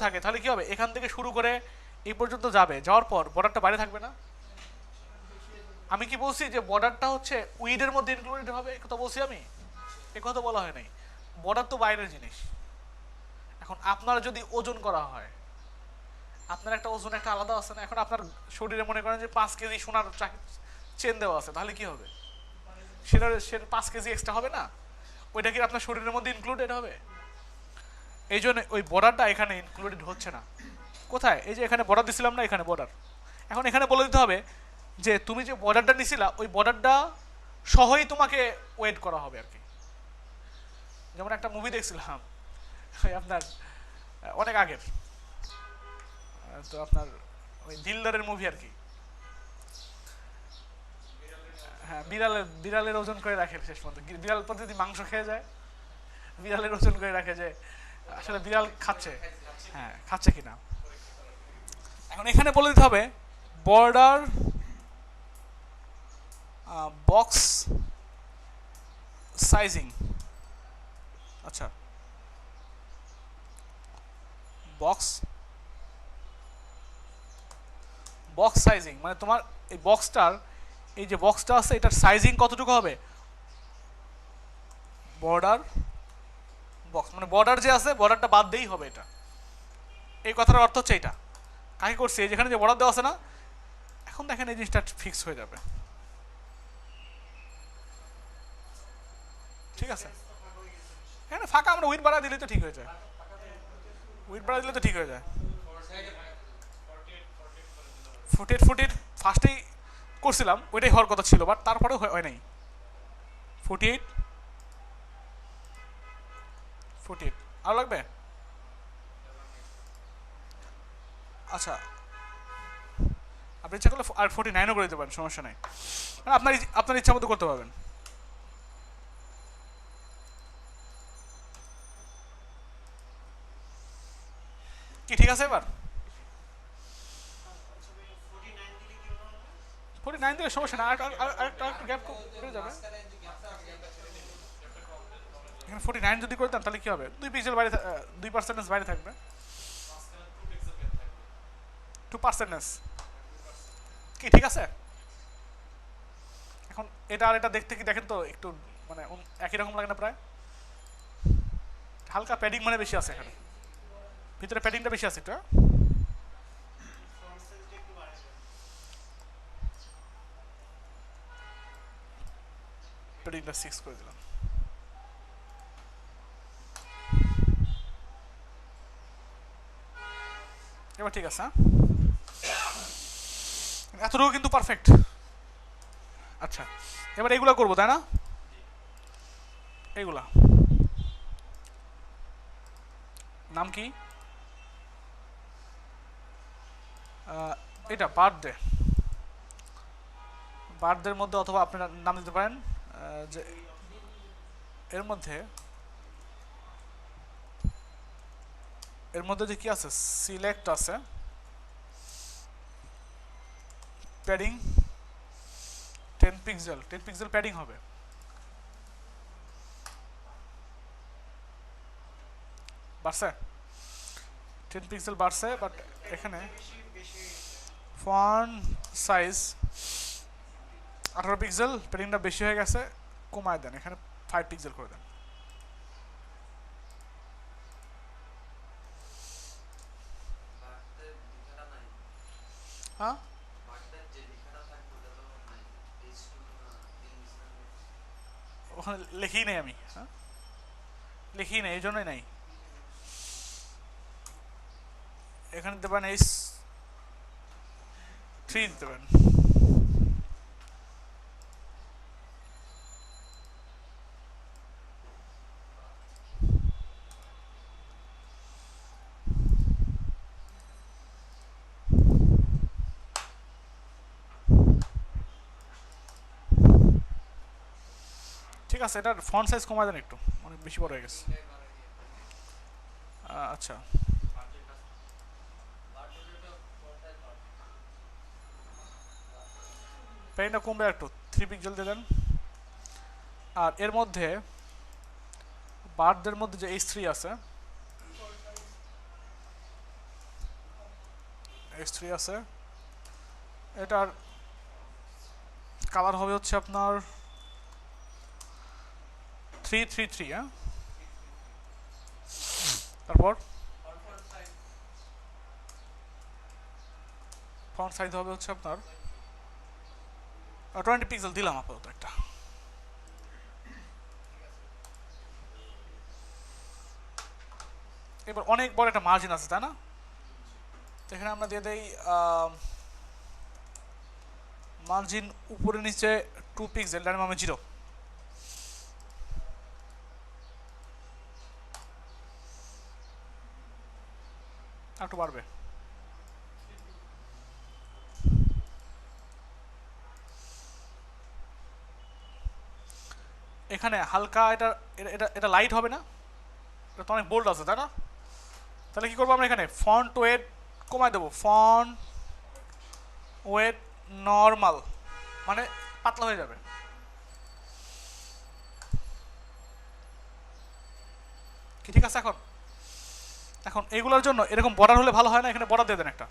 থাকে, তাহলে কি হবে, এখান থেকে শুরু করে এই পর্যন্ত যাবে, যাওয়ার পর বর্ডারটা বাইরে থাকবে না? আমি কি বলছি যে বর্ডারটা হচ্ছে উইথের মধ্যে ইনক্লুডেড হবে, কথা বলছি আমি? এ কথা বলা হয় নাই, বর্ডার তো বাইরের জিনিস। এখন আপনার যদি ওজন করা হয়, আপনার একটা ওজন একটা আলাদা আছে না? এখন আপনার শরীরে মনে করেন যে 5 কেজি সোনার চেন দেওয়া আছে, তাহলে কি হবে, সেটা 5 কেজি এক্সট্রা হবে না? ওইটা কি আপনার শরীরের মধ্যে ইনক্লুডেড হবে? এই জন্য ওই বর্ডারটা এখানে ইনক্লুডেড হচ্ছে না। কোথায়? এই যে এখানে বর্ডার দিছিলাম না, এখানে বর্ডার। এখন এখানে বলে দিতে হবে যে তুমি যে বর্ডারটা নিছিলা ওই বর্ডারটা সহই তোমাকে ওয়েট করা হবে আর কি। যেমন একটা মুভি দেখছিলাম ওই আপনার অনেক আগের, তো আপনার ওই দিলদারের মুভি আর কি। হ্যাঁ, বিড়ালের ওজন করে রাখে শেষ পর্যন্ত। বিড়াল প্রতিদিন মাংস খেয়ে যায়, বিড়ালের ওজন করে রাখে যে আসলে বিড়াল খাচ্ছে, হ্যাঁ খাচ্ছে কিনা। এখন এখানে বলে দিতে হবে বর্ডার বক্স সাইজিং। আচ্ছা, বক্স সাইজিং মানে তোমার এই বক্সটার, এই যে বক্সটা আছে এটার সাইজিং কতটুকু হবে? বর্ডার বক্স মানে বর্ডার যে আছে বর্ডারটা বাদ দিয়েই হবে এটা। এই কথার অর্থ হচ্ছে এটা কাকে করছে, যেখানে যে বর্ডার দেওয়া আছে না, এখন দেখেন এই জিনিসটা ফিক্স হয়ে যাবে। ঠিক আছে, এখানে ফাঁকা আমরা উইথ বাড়া দিলে তো ঠিক হয়ে যায়, উইথ বাড়া দিলে তো ঠিক হয়ে যায়। ফুটের ফার্স্টেই করছিলাম, ওইটাই হওয়ার কথা ছিল, বাট তারপরেও হয় নাই। 48 আরো লাগবে। আচ্ছা, আপনি ইচ্ছা করলে আর 49ও করে দিতে পারেন, সমস্যা নাই। আপনার ইচ্ছা মতো করতে পারবেন। কি ঠিক আছে? এবার 49 দিলে সমস্যা না, আরেকটা গ্যাপ করে যাবে। এখানে 49 যদি করে দেন তাহলে কি হবে? 2 পিক্সেল বাইরে, 2% বাইরে থাকবে। 2% কি ঠিক আছে? এখন এটা আর এটা দেখতে কি দেখেন তো একটু মানে একই রকম লাগে না প্রায়? হালকা প্যাডিং মানে বেশি আছে এখানে, ভিতরে প্যাডিংটা বেশি আছে একটু। প্যাডিংটা 6 করে দিলাম। এবার ঠিক আছে, এতটুকু কিন্তু পারফেক্ট। আচ্ছা, এবার এগুলা করবো তাই না? এগুলা নাম কি? এটা বার্থডে, বার্থডের মধ্যে অথবা আপনারা নাম দিতে পারেন যে এর মধ্যে যে কি আছে, সিলেক্ট আছে, প্যাডিং 10 পিক্সেল প্যাডিং হবে। বাড়ছে 10 পিক্সেল বাড়ছে, বাট এখানে ফন্ট সাইজ 18 পিক্সেল, প্যাডিংটা বেশি হয়ে গেছে, কমায় দেন, এখানে 5 পিক্সেল করে দেন। হ্যাঁ, ওখানে লিখেই নেই আমি, হ্যাঁ লিখেই নেই, এই জন্যই নাই। এখানে দিতে পারেন H3 দিতে পারেন। ঠিক আছে, এটার ফন্ট সাইজ কমায় দেন একটু, অনেক বেশি বড় হয়ে গেছে। আচ্ছা, প্যাডিংটা কমবে একটু, 3 পিক্সেল দিয়ে দেন। আর এর মধ্যে বার্থদের মধ্যে যে H3 আছে, এটার কালার হবে হচ্ছে আপনার 333। হ্যাঁ, তারপর ফন্ট সাইজ হবে হচ্ছে আপনার 20 পিক্সেল দিলাম আপাতত একটা। এবার অনেক বড় একটা মার্জিন আছে, তাই না? তো এখানে আমরা দিয়ে দেই মার্জিন উপরে নিচে 2 পিক্সেল, ডান বামে 0। একটু বাড়বে। এখানে হালকা এটা এটা এটা লাইট হবে না, এটা তো অনেক বোল্ড আছে, তাই না? তাহলে কি করবো আমরা এখানে ফন্ট ওয়েট কমাই দেবো, ফন্ট ওয়েট নর্মাল, মানে পাতলা হয়ে যাবে। কি ঠিক আছে? এখন এখন এগুলোর জন্য এরকম বর্ডার হলে ভালো হয় না? এখানে বর্ডার দিয়ে দেন একটা,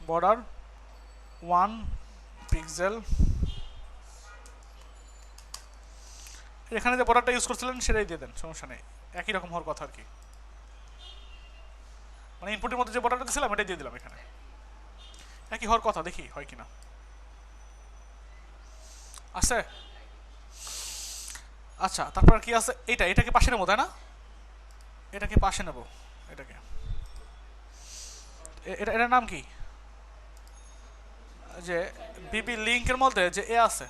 বর্ডার 1 পিক্সেল। এখানে যে বর্ডারটা ইউজ করছিলেন সেটাই দিয়ে দেন, সমস্যা নেই, একই রকম হওয়ার কথা আর কি। মানে ইনপুটের মধ্যে যে বর্ডারটা দিয়েছিলাম এটাই দিয়ে দিলাম এখানে, একই হওয়ার কথা, দেখি হয় কিনা। আছে? আচ্ছা, তারপর কি আছে? এটাকে পাশে নেবো, তাই না? এটাকে পাশে নেব, এটাকে এটার নাম কি? যে বিবি লিঙ্কের মধ্যে যে এ আছে,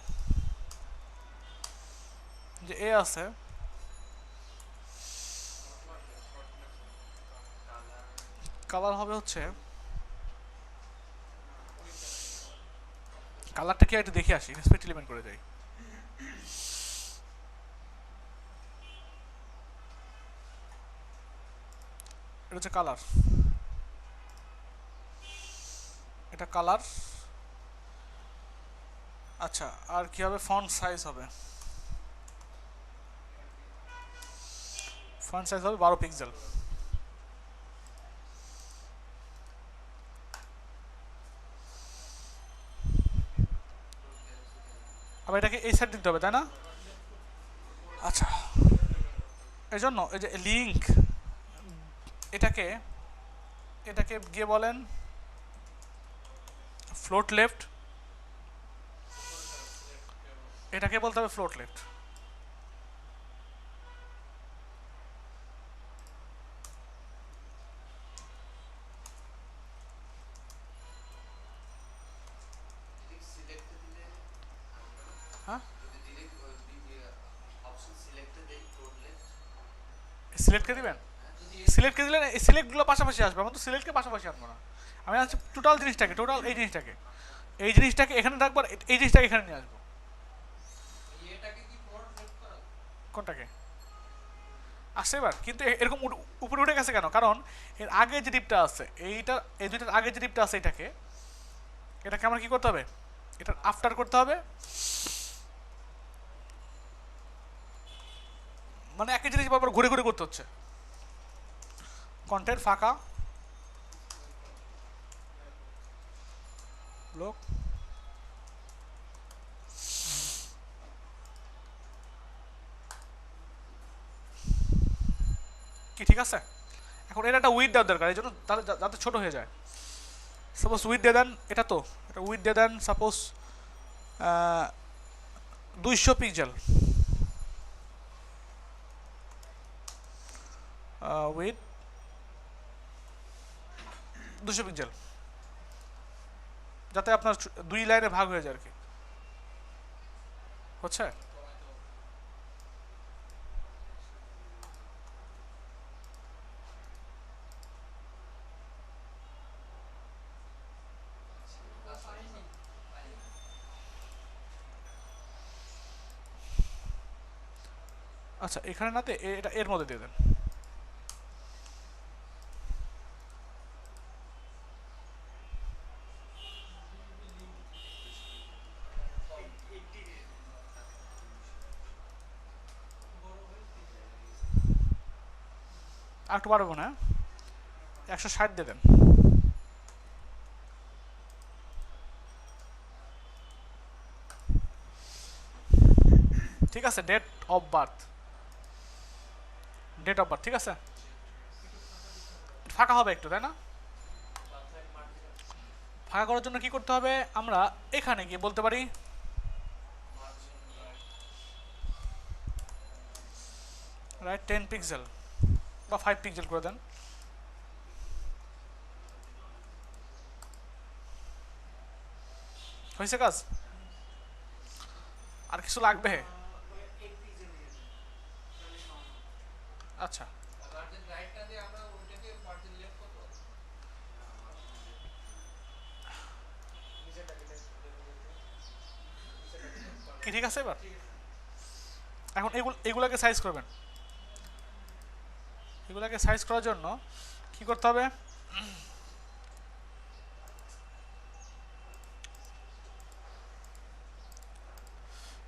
যে এ আছে, কালার হবে হচ্ছে, কালারটা কি একটু দেখে আসি, ইন্সপেক্ট এলিমেন্ট করে যাই। এটা হচ্ছে কালার, এটা কালার। আচ্ছা, আর কি হবে? ফন্ট সাইজ হবে, ফন্ট সাইজ হবে 12 পিক্সেল। আবার এটাকে এই সাইড দিতে হবে, তাই না? আচ্ছা, এই জন্য এই যে লিঙ্ক, এটাকে এটাকে গিয়ে বলেন ফ্লোট লেফট, এটাকে বলতে হবে ফ্লোট লেফট। হ্যাঁ, সিলেক্টকে দিবেন, সিলেক্টকে দিলে এই সিলেক্টগুলো পাশাপাশি আসবে, আমার তো সিলেক্টকে পাশাপাশি আনবো না, আমি আনছি টোটাল জিনিসটাকে, টোটাল এই জিনিসটাকে, এই জিনিসটাকে এখানে রাখবো, এই জিনিসটাকে এখানে নিয়ে আসবো। কোনটাকে? আসছে এবার, কিন্তু এরকম উপরে উঠে গেছে কেন? কারণ এর আগে যে ডিপটা আছে, এইটা এই দুইটার আগে যে ডিপটা আছে, এটাকে আমার কি করতে হবে? এটার আফটার করতে হবে, মানে একই জিনিস বারবার ঘুরে ঘুরে করতে হচ্ছে। কন্টেন্ট ফাঁকা, ব্লক, কি ঠিক আছে? এখন এটা একটা উইথ দেওয়ার দরকার, এই জন্য যাতে ছোট হয়ে যায়। সাপোজ উইথ দিয়ে দেন, এটা তো এটা উইথ দিয়ে দেন সাপোজ 200 পিক্সেল, উইথ 200 পিক্সেল, যাতে আপনার 2 লাইনে ভাগ হয়ে যায় আর কি, হচ্ছে? আচ্ছা, এখানে নাতে এটা এর মধ্যে দিয়ে দেন। আর একটু বাড়বো না, 160 দিয়ে দেন। ঠিক আছে, date of birth, date of birth, ঠিক আছে। ফাঁকা হবে একটু, তাই না? ফাঁকা করার জন্য কি করতে হবে? আমরা এখানে গিয়ে বলতে পারি রাইট 10 পিক্সেল বা 5 পিক্সেল করে দেন। হয়েছে কাজ? আর কিছু লাগবে? আচ্ছা কি ঠিক আছে এবার? এখন এগুলাকে সাইজ করবেন। এগুলাকে সাইজ করার জন্য কি করতে হবে?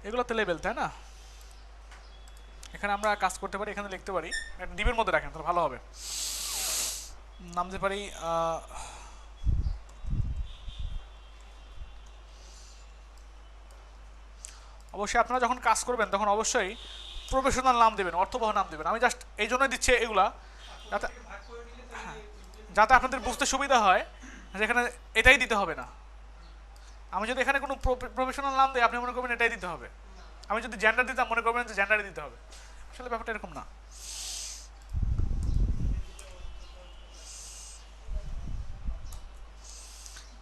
এগুলোতে লেবেল, তাই না? এখানে আমরা কাজ করতে পারি, এখানে লিখতে পারি, একটা ডিবের মধ্যে রাখেন তাহলে ভালো হবে। নাম দিতে পারি অবশ্যই আপনারা যখন কাজ করবেন তখন অবশ্যই প্রফেশনাল নাম দেবেন, অর্থবহ নাম দেবেন। আমি জাস্ট এই জন্যই দিচ্ছি এগুলা, যাতে যাতে আপনাদের বুঝতে সুবিধা হয়, যেখানে এটাই দিতে হবে না। আমি যদি এখানে কোনো প্রফেশনাল নাম দিই আপনি মনে করবেন এটাই দিতে হবে। আমি যদি জেন্ডার দিতাম মনে করবেন যে জেন্ডারই দিতে হবে। আসলে ব্যাপারটা এরকম না।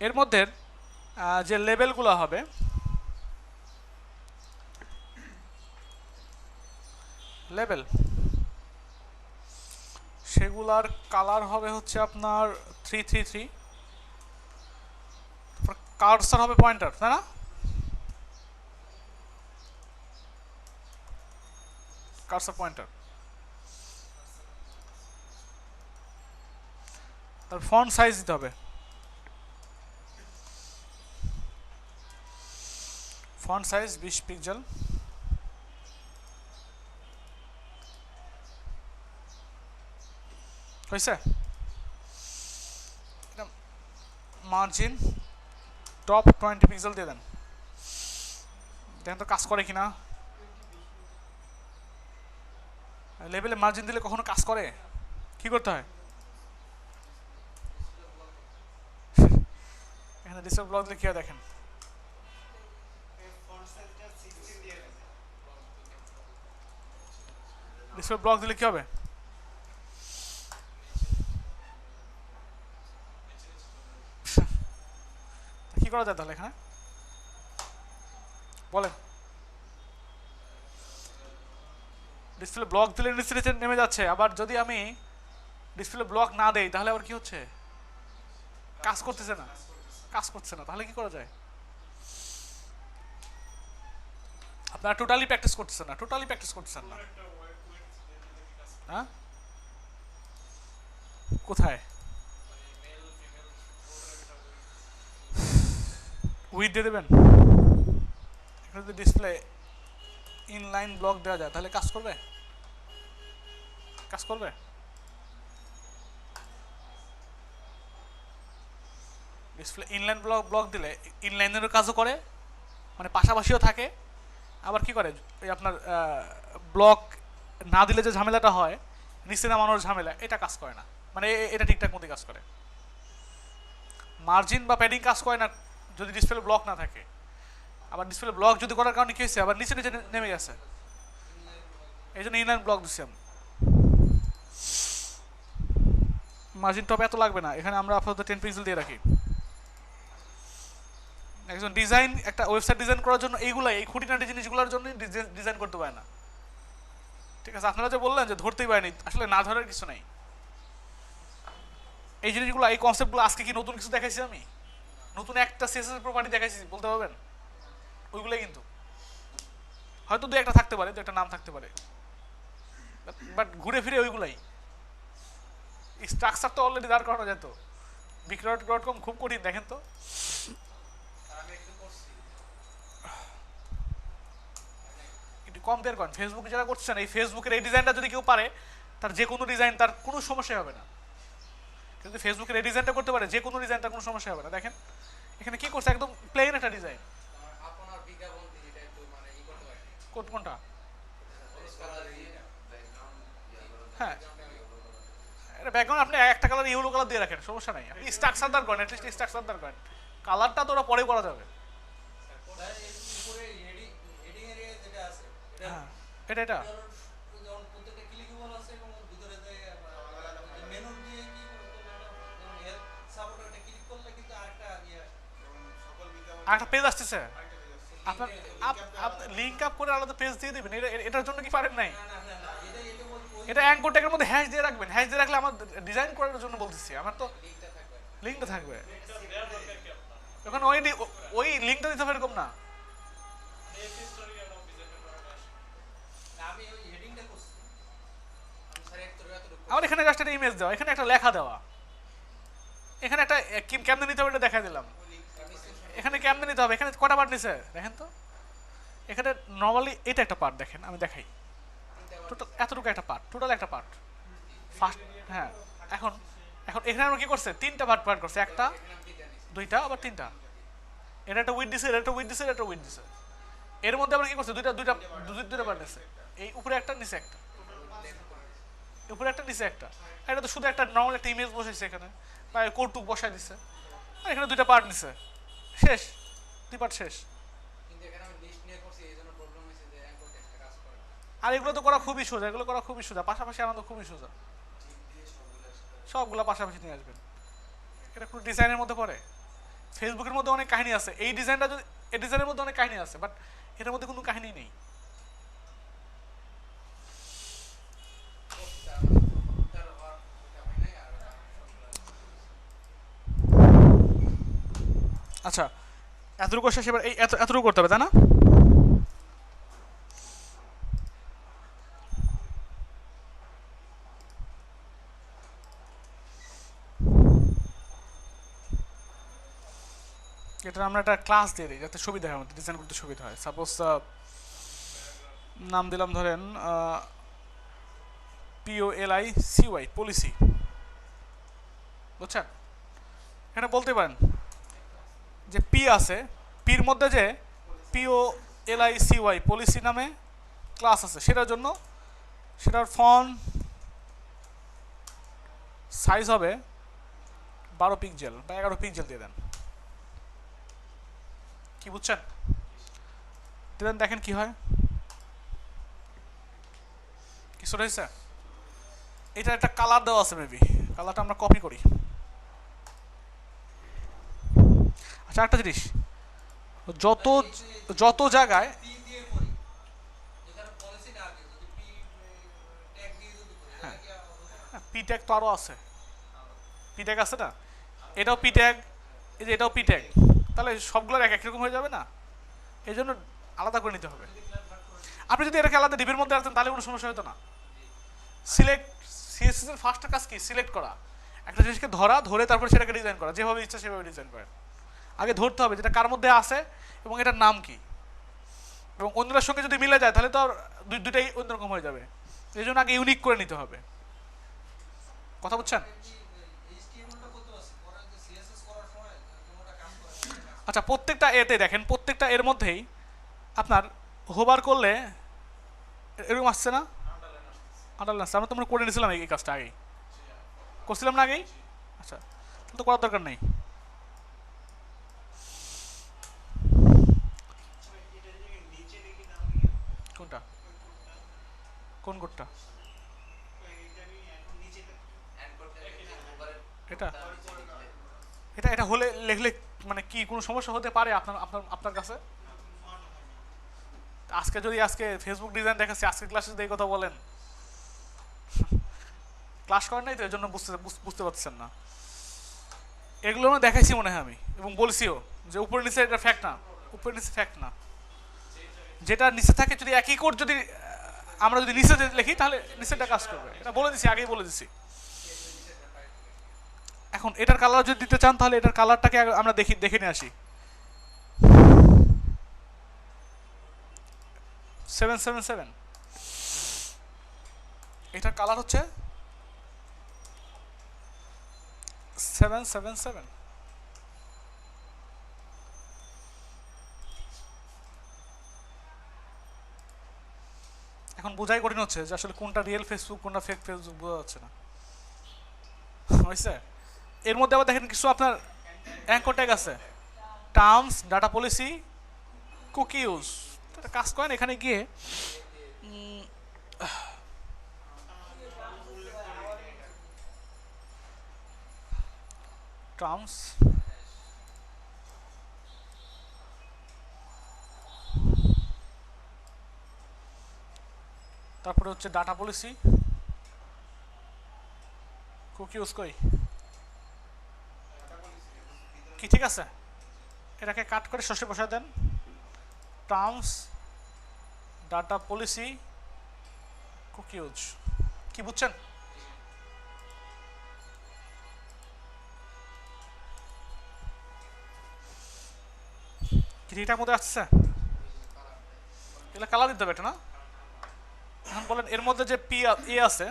এর মধ্যে যে লেবেলগুলো হবে, লেবেল, সেগুলার কালার হবে হচ্ছে আপনার 333, কার্সার হবে পয়েন্টার, তাই না? Cursor pointer. তার ফন্ট সাইজ দিতে হবে, ফন্ট সাইজ 20 পিক্সেল। হয়েছে? মার্জিন টপ 20 পিক্সেল দিয়ে দেন। দেখেন তো কাজ করে কিনা। লেভেলে মার্জিন দিলে কখনো কাজ করে? কি করতে হয়? এখানে ডিসপ্লে ব্লক দিলে কি হয় দেখেন। ডিসপ্লে ব্লক দিলে কি হবে? কি করা যায় তাহলে এখানে বলেন? ডিসপ্লে ব্লক দিলে নিচে নেমে যাচ্ছে, আবার যদি আমি ডিসপ্লে ব্লক না দেই তাহলে আবার কি হচ্ছে? কাজ করতেছে না, কাজ করছে না। তাহলে কি করা যায়? আপনারা টোটালি প্র্যাকটিস করতেছেন না, টোটালি প্র্যাকটিস করতেছেন না। হ্যাঁ কোথায়? উইথ দিয়ে দেবেন। এখানে যদি ডিসপ্লে ইনলাইন ব্লক দেওয়া যায় তাহলে কাজ করবে? কাজ করবে? ডিসপ্লে ইনলাইন ব্লক দিলে ইনলাইনেরও কাজও করে, মানে পাশাপাশিও থাকে। আবার কি করে ওই আপনার ব্লক না দিলে যে ঝামেলাটা হয়, নিচে নামানোর ঝামেলা, এটা কাজ করে না। মানে এটা ঠিকঠাক মতো কাজ করে। মার্জিন বা প্যাডিং কাজ করে না যদি ডিসপ্লে ব্লক না থাকে। আবার ডিসপ্লে ব্লক যদি করার কারণে কি হয়েছে, আবার নিচে নিচে নেমে গেছে, এই জন্য ইনলাইন ব্লক দিচ্ছি আমি। মার্জিন টপ এত লাগবে না, এখানে আমরা আপাতত 10 পিক্সেল দিয়ে রাখি। একজন ডিজাইন, একটা ওয়েবসাইট ডিজাইন করার জন্য এইগুলাই, এই খুঁটিনাটি জিনিসগুলোর জন্য ডিজাইন করতে পারে না। ঠিক আছে, আপনারা যে বললেন যে ধরতেই পারেনি, আসলে না ধরার কিছু নাই। এই জিনিসগুলো, এই কনসেপ্টগুলো আজকে কি নতুন কিছু দেখাইছি আমি? নতুন একটা সিএসএস প্রপার্টি দেখাইছি বলতে পারবেন? ওইগুলোই কিন্তু হয়তো দু একটা থাকতে পারে, দু একটা নাম থাকতে পারে, বাট ঘুরে ফিরে ওইগুলাই। স্ট্রাকচার তো অলরেডি দাঁড় করানো যেত। বিক্রয়.com খুব কঠিন, দেখেন তো। কম্পেয়ার করেন ফেসবুকে যারা করছেন, এই ফেসবুকের এই ডিজাইনটা যদি কেউ পারে, তার যে কোনো ডিজাইন তার কোনো সমস্যা হবে না। কিন্তু ফেসবুকের এই ডিজাইনটা করতে পারে, যে কোনো ডিজাইন তার কোনো সমস্যা হবে না। দেখেন এখানে কি করছে, একদম প্লেন একটা ডিজাইন। কোনটা? হ্যাঁ, এটা ব্যাকগ্রাউন্ড আপনি একটা কালার ইয়েলো কালার দিয়ে রাখেন, সমস্যা নাই। আপনি স্ট্রাকচার দাঁড় করেন, অ্যাটলিস্ট স্ট্রাকচার দাঁড় করেন। কালারটা তো ওরা পরে করা যাবে। হ্যাঁ, এটা একটা পেজ আসতেছে আপনার, লিঙ্ক আপ করে আলাদা পেজ দিয়ে দিবেন, এটার জন্য কি পারেন নাই? এটা অ্যাঙ্কর ট্যাগের মধ্যে হ্যাশ দিয়ে রাখবেন, হ্যাশ দিয়ে রাখলে আমার ডিজাইন করার জন্য বলতেছি, আমার তো লিঙ্কটা থাকবে। এখন ওই লিঙ্কটা দিতে হবে এরকম না। আমার এখানে জাস্ট একটা ইমেজ দেওয়া, এখানে একটা লেখা দেওয়া, এখানে একটা কেমনে নিতে হবে এটা দেখা দিলাম। এখানে কেমনে নিতে হবে, এখানে কটা পার্ট নিছে দেখেন তো। এখানে নর্মালি এটা একটা পার্ট দেখেন, আমি দেখাই। টোটাল এতটুকু একটা পার্ট, টোটাল একটা পার্ট ফার্স্ট। হ্যাঁ, এখন এখন এখানে আমরা কি করছে, তিনটা পার্ট পার্ট করছে, একটা দুইটা আবার তিনটা। এটা একটা উইথ দিছে, এটা একটা উইথ দিছে, এটা একটা উইথ দিছে। এর মধ্যে আমরা কি করছি, দুইটা দুইটা দুইটা পার্ট নিছে, এই উপরে একটা নিচে একটা, উপরে একটা নিচে একটা। এটা তো শুধু একটা নর্মাল একটা ইমেজ বসাইছে এখানে, বা কৌতুক বসাই দিছে, আর এখানে দুইটা পার্ট নিছে, শেষ, দুই পার্ট শেষ। আর এগুলো তো করা খুবই সোজা, এগুলো করা খুবই সোজা, পাশাপাশি আনন্দ খুবই সোজা, সবগুলো পাশাপাশি নিয়ে আসবেন। এটা কোনো ডিজাইনের মধ্যে পড়ে? ফেসবুকের মধ্যে অনেক কাহিনী আছে, এই ডিজাইনটা যদি, এই ডিজাইনের মধ্যে অনেক কাহিনী আছে, বাট এটার মধ্যে কোনো কাহিনী নেই। আচ্ছা, এতটুকু শেষ, এবার এই এতটুকু করতে হবে তাই না? এটা আমরা একটা ক্লাস দিয়ে দিই যাতে সুবিধা হয়, আমাদের ডিজাইন করতে সুবিধা হয়। সাপোজ নাম দিলাম ধরেন POLICY, পলিসি, বুঝছেন? এখানে বলতে পারেন যে পি আছে, পির মধ্যে যে POLICY পলিসি নামে ক্লাস আছে, সেটার জন্য সেটার ফন্ট সাইজ হবে 12 পিক্সেল বা 11 পিক্সেল দিয়ে দেন। কি বুঝছেন? দিলেন, দেখেন কি হয়, কিছু রয়েছে। এটা একটা কালার দেওয়া আছে, মেবি কালারটা আমরা কপি করি। আচ্ছা, একটা জিনিস, যত যত জায়গায় পি ট্যাগ তো আরও আছে, পি ট্যাগ আছে না, এটাও পি ট্যাগ, এই যে এটাও পি ট্যাগ, তাহলে সবগুলোর একরকম হয়ে যাবে না, এই জন্য আলাদা করে নিতে হবে। আপনি যদি এটাকে আলাদা ডিবের মধ্যে রাখতেন তাহলে কোনো সমস্যা হতো না। সিলেক্ট, সিএসএস এর ফার্স্ট কাজ কি, সিলেক্ট করা, একটা জিনিসকে ধরা, ধরে তারপর সেটাকে ডিজাইন করা, যেভাবে ইচ্ছা সেভাবে ডিজাইন করেন। আগে ধরতে হবে যেটা কার মধ্যে আছে এবং এটার নাম কি, এবং অন্যদের সঙ্গে যদি মিলে যায় তাহলে তো আর দুইটাই অন্যরকম হয়ে যাবে, এই জন্য আগে ইউনিক করে নিতে হবে। কথা বুঝছেন? আচ্ছা, প্রত্যেকটা এতে দেখেন, প্রত্যেকটা এর মধ্যেই আপনার হোভার করলে এরকম আসছে না, আন্ডারলাইন আসছে। আমরা তো আমরা করে নিয়েছিলাম এই কাজটা আগেই, করছিলাম না আগেই? আচ্ছা, তাহলে তো করার দরকার নেই। কোনটা, কোন কোডটা? এটা এটা এটা হলে লিখলে মানে কি কোনো সমস্যা হতে পারে আপনার আপনার আপনার কাছে? আজকে যদি আজকে ফেসবুক ডিজাইন দেখাচ্ছি, আজকে ক্লাসে যদি এই কথা বলেন, ক্লাস করেন নাই তো, এই জন্য বুঝতে বুঝতে পারছেন না। এগুলো আমি দেখাইছি মনে হয় আমি, এবং বলছিও যে উপরে নিচে এটা ফ্যাক্ট না, উপরে নিচে ফ্যাক্ট না, যেটা নিচে থাকে যদি একই কোড যদি আমরা যদি নিচে লিখি তাহলে নিচেটা কাজ করবে, এটা বলে দিছি, আগেই বলে দিছি। এখন এটার কালার যদি দিতে চান তাহলে এটার কালারটাকে আমরা দেখে নিয়ে আসি। 777, এটার কালার হচ্ছে 777। এখন বোঝাই কঠিন হচ্ছে যে আসলে কোনটা রিয়েল ফেসবুক কোনটা ফেক ফেসবুক বোঝা যাচ্ছে না, হয়েছে? এর মধ্যে আবার দেখেন কিছু আপনার অ্যাঙ্কর ট্যাগ আছে, terms, data policy, cookie use. কাজ করেন এখানে গিয়ে টার্মস, তারপরে হচ্ছে ডাটা পলিসি, কুকি ইউজ কই কি ঠিক আছে, এটাকে কাট করে ষষ্ঠী বসায় দেন। Terms, data policy, cookie use, কি বুঝছেন? কি ঠিকঠাক মধ্যে আসছে? এগুলো কালার দিতে হবে এটা না? এখন বলেন এর মধ্যে যে এ আছে,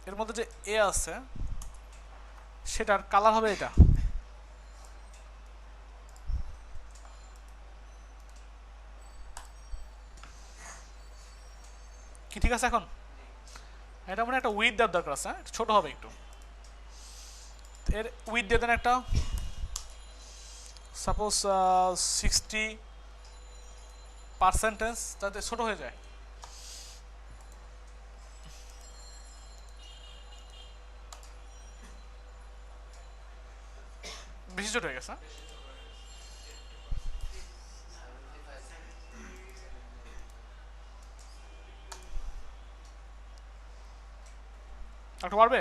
এর মধ্যে যে এ আছে সেটার কালার হবে এটা। কি ঠিক আছে? এখন এটা মানে একটা উইথ দেওয়ার দরকার আছে, ছোট হবে একটু। এর উইথ দিয়ে দেন একটা, সাপোজ 60% যাতে ছোট হয়ে যায়। বেশি ছোট হয়ে গেছে। একটু পারবে?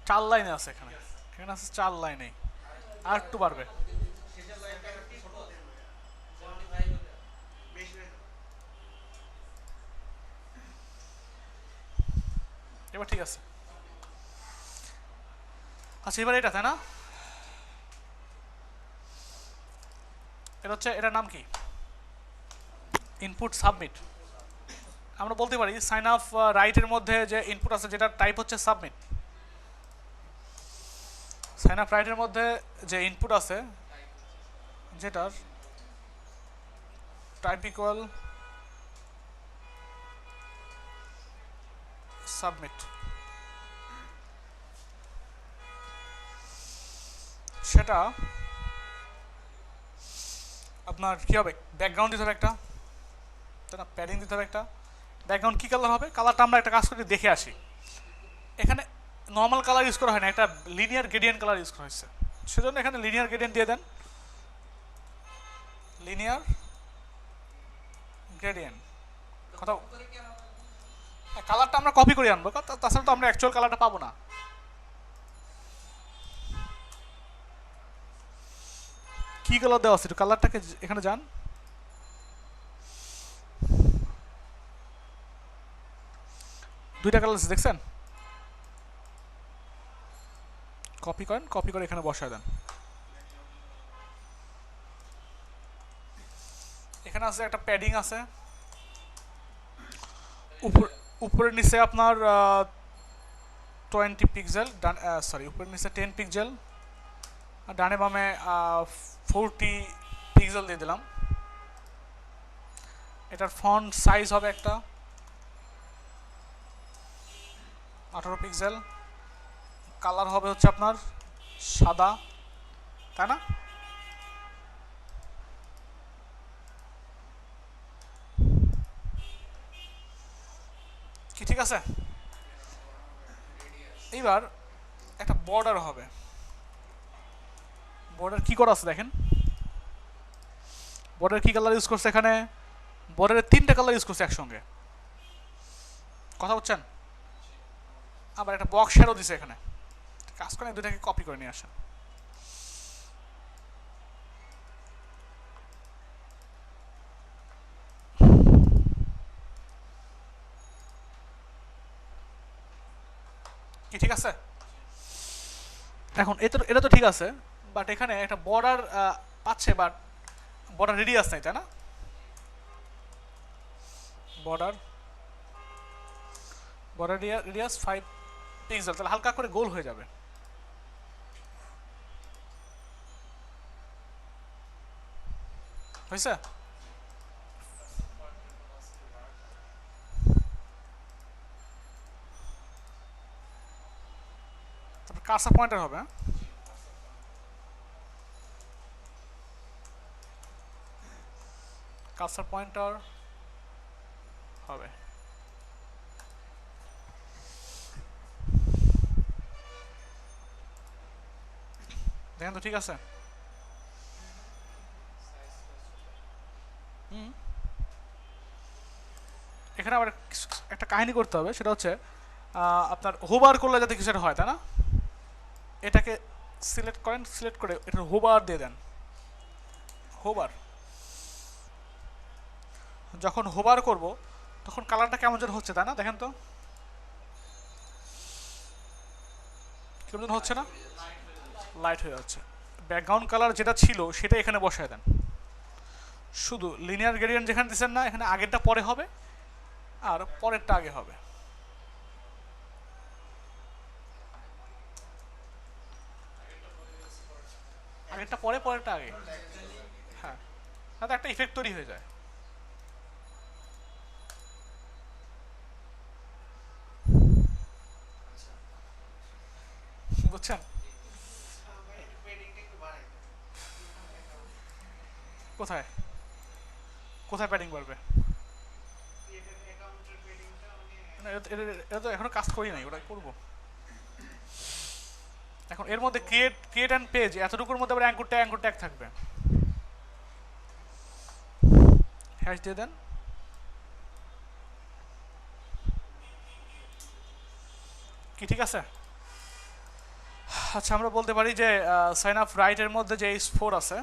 4 লাইনে আছে এখানে, এখানে আছে 4 লাইনে, আর একটু পারবে। এবার ঠিক আছে। আচ্ছা এবার এটা তাই না, এটা হচ্ছে, এটার নাম কি? Input submit. আমরা বলতে পারি সাইন অফ রাইটের মধ্যে যে ইনপুট আছে যেটার টাইপ হচ্ছে সাবমিট, সাইন অফ রাইটের মধ্যে যে ইনপুট আছে যেটার টাইপ ইকুয়াল সাবমিট, সেটা আপনার কী হবে? ব্যাকগ্রাউন্ড দিতে হবে একটা, তাই না? প্যাডিং দিতে হবে একটা। ব্যাকগ্রাউন্ড কী কালার হবে? কালারটা আমরা একটা কাজ করে দেখে আসি। এখানে নর্মাল কালার ইউজ করা হয় না, একটা লিনিয়ার গ্রেডিয়েন্ট কালার ইউজ করা হয়েছে, সেজন্য এখানে লিনিয়ার গ্রেডিয়েন্ট দিয়ে দেন। লিনিয়ার গ্রেডিয়েন্ট কথা, কালারটা আমরা কপি করে আনবো, তাছাড়া তো আমরা অ্যাকচুয়াল কালারটা পাবো না। কি কালার দেওয়া আছে? একটু কালারটাকে এখানে যান, দুইটা কালার আছে দেখছেন? কপি করেন, কপি করে এখানে বসায় দেন। এখানে আছে একটা প্যাডিং আছে, উপরের নিচে আপনার 20 পিক্সেল, সরি উপরের নিচে 10 পিক্সেল, আর ডানে বামে 40 পিক্সেল দিয়ে দিলাম। এটার ফন্ট সাইজ হবে একটা 18 পিক্সেল, কালার হবে হচ্ছে আপনার সাদা, তাই না? কি ঠিক আছে? এইবার একটা বর্ডার হবে, বর্ডার কি করা আছে দেখেন, বর্ডার কি কালার ইউজ করছে এখানে? বর্ডারের 3টা কালার ইউজ করছে একসঙ্গে, কথা বলছেন? আবার একটা বক্স শ্যাডো দিছে এখানে। কাজ করেন দুটাকে কপি করে নিয়ে আসেন। কি ঠিক আছে? এখন এটা তো ঠিক আছে, বাট এখানে একটা বর্ডার পাচ্ছে, বাট বর্ডার রেডিয়াস নাই, তাই না? বর্ডার বর্ডার রেডিয়াস 5 পিক্সেল, তাহলে হালকা করে গোল হয়ে যাবে। হয়েছে? তারপর কার্সার পয়েন্টার হবে, কার্সার পয়েন্টার হবে। দেখেন তো ঠিক আছে? হুম, এখানে আবার একটা কাহিনী করতে হবে, সেটা হচ্ছে আপনার হোবার করলে যাতে কিছু একটা হয়, তাই না? এটাকে সিলেক্ট করেন, সিলেক্ট করে এটা হোবার দিয়ে দেন, হোবার। যখন হোবার করব তখন কালারটা কেমন যেন হচ্ছে, তাই না? দেখেন তো কেমন যেন হচ্ছে না, লাইট হয়ে যাচ্ছে। ব্যাকগ্রাউন্ড কালার যেটা ছিল সেটা এখানে বসায় দেন। শুধু লিনিয়ার গ্রেডিয়েন্ট যেখানে দিচ্ছেন না, এখানে আগেরটা পরে হবে আর পরেরটা আগে হবে। আগেরটা পরে, পরেরটা আগে। হ্যাঁ, তাতে একটা ইফেক্ট তৈরি হয়ে যায়, বুঝছেন? কোথায় কোথায় প্যাডিং বাড়বে? না, এটা তো এখনো কাজ করি নাই, ওটা করবো এখন। এর মধ্যে ক্রিয়েট ক্রিয়েট অ্যান্ড পেজ, এতটুকুর মধ্যে আবার অ্যাঙ্কর ট্যাগ থাকবে। হ্যাশ দিয়ে দেন। কি ঠিক আছে? আচ্ছা, আমরা বলতে পারি যে সাইন আপ রাইটের মধ্যে যে স্পোর আছে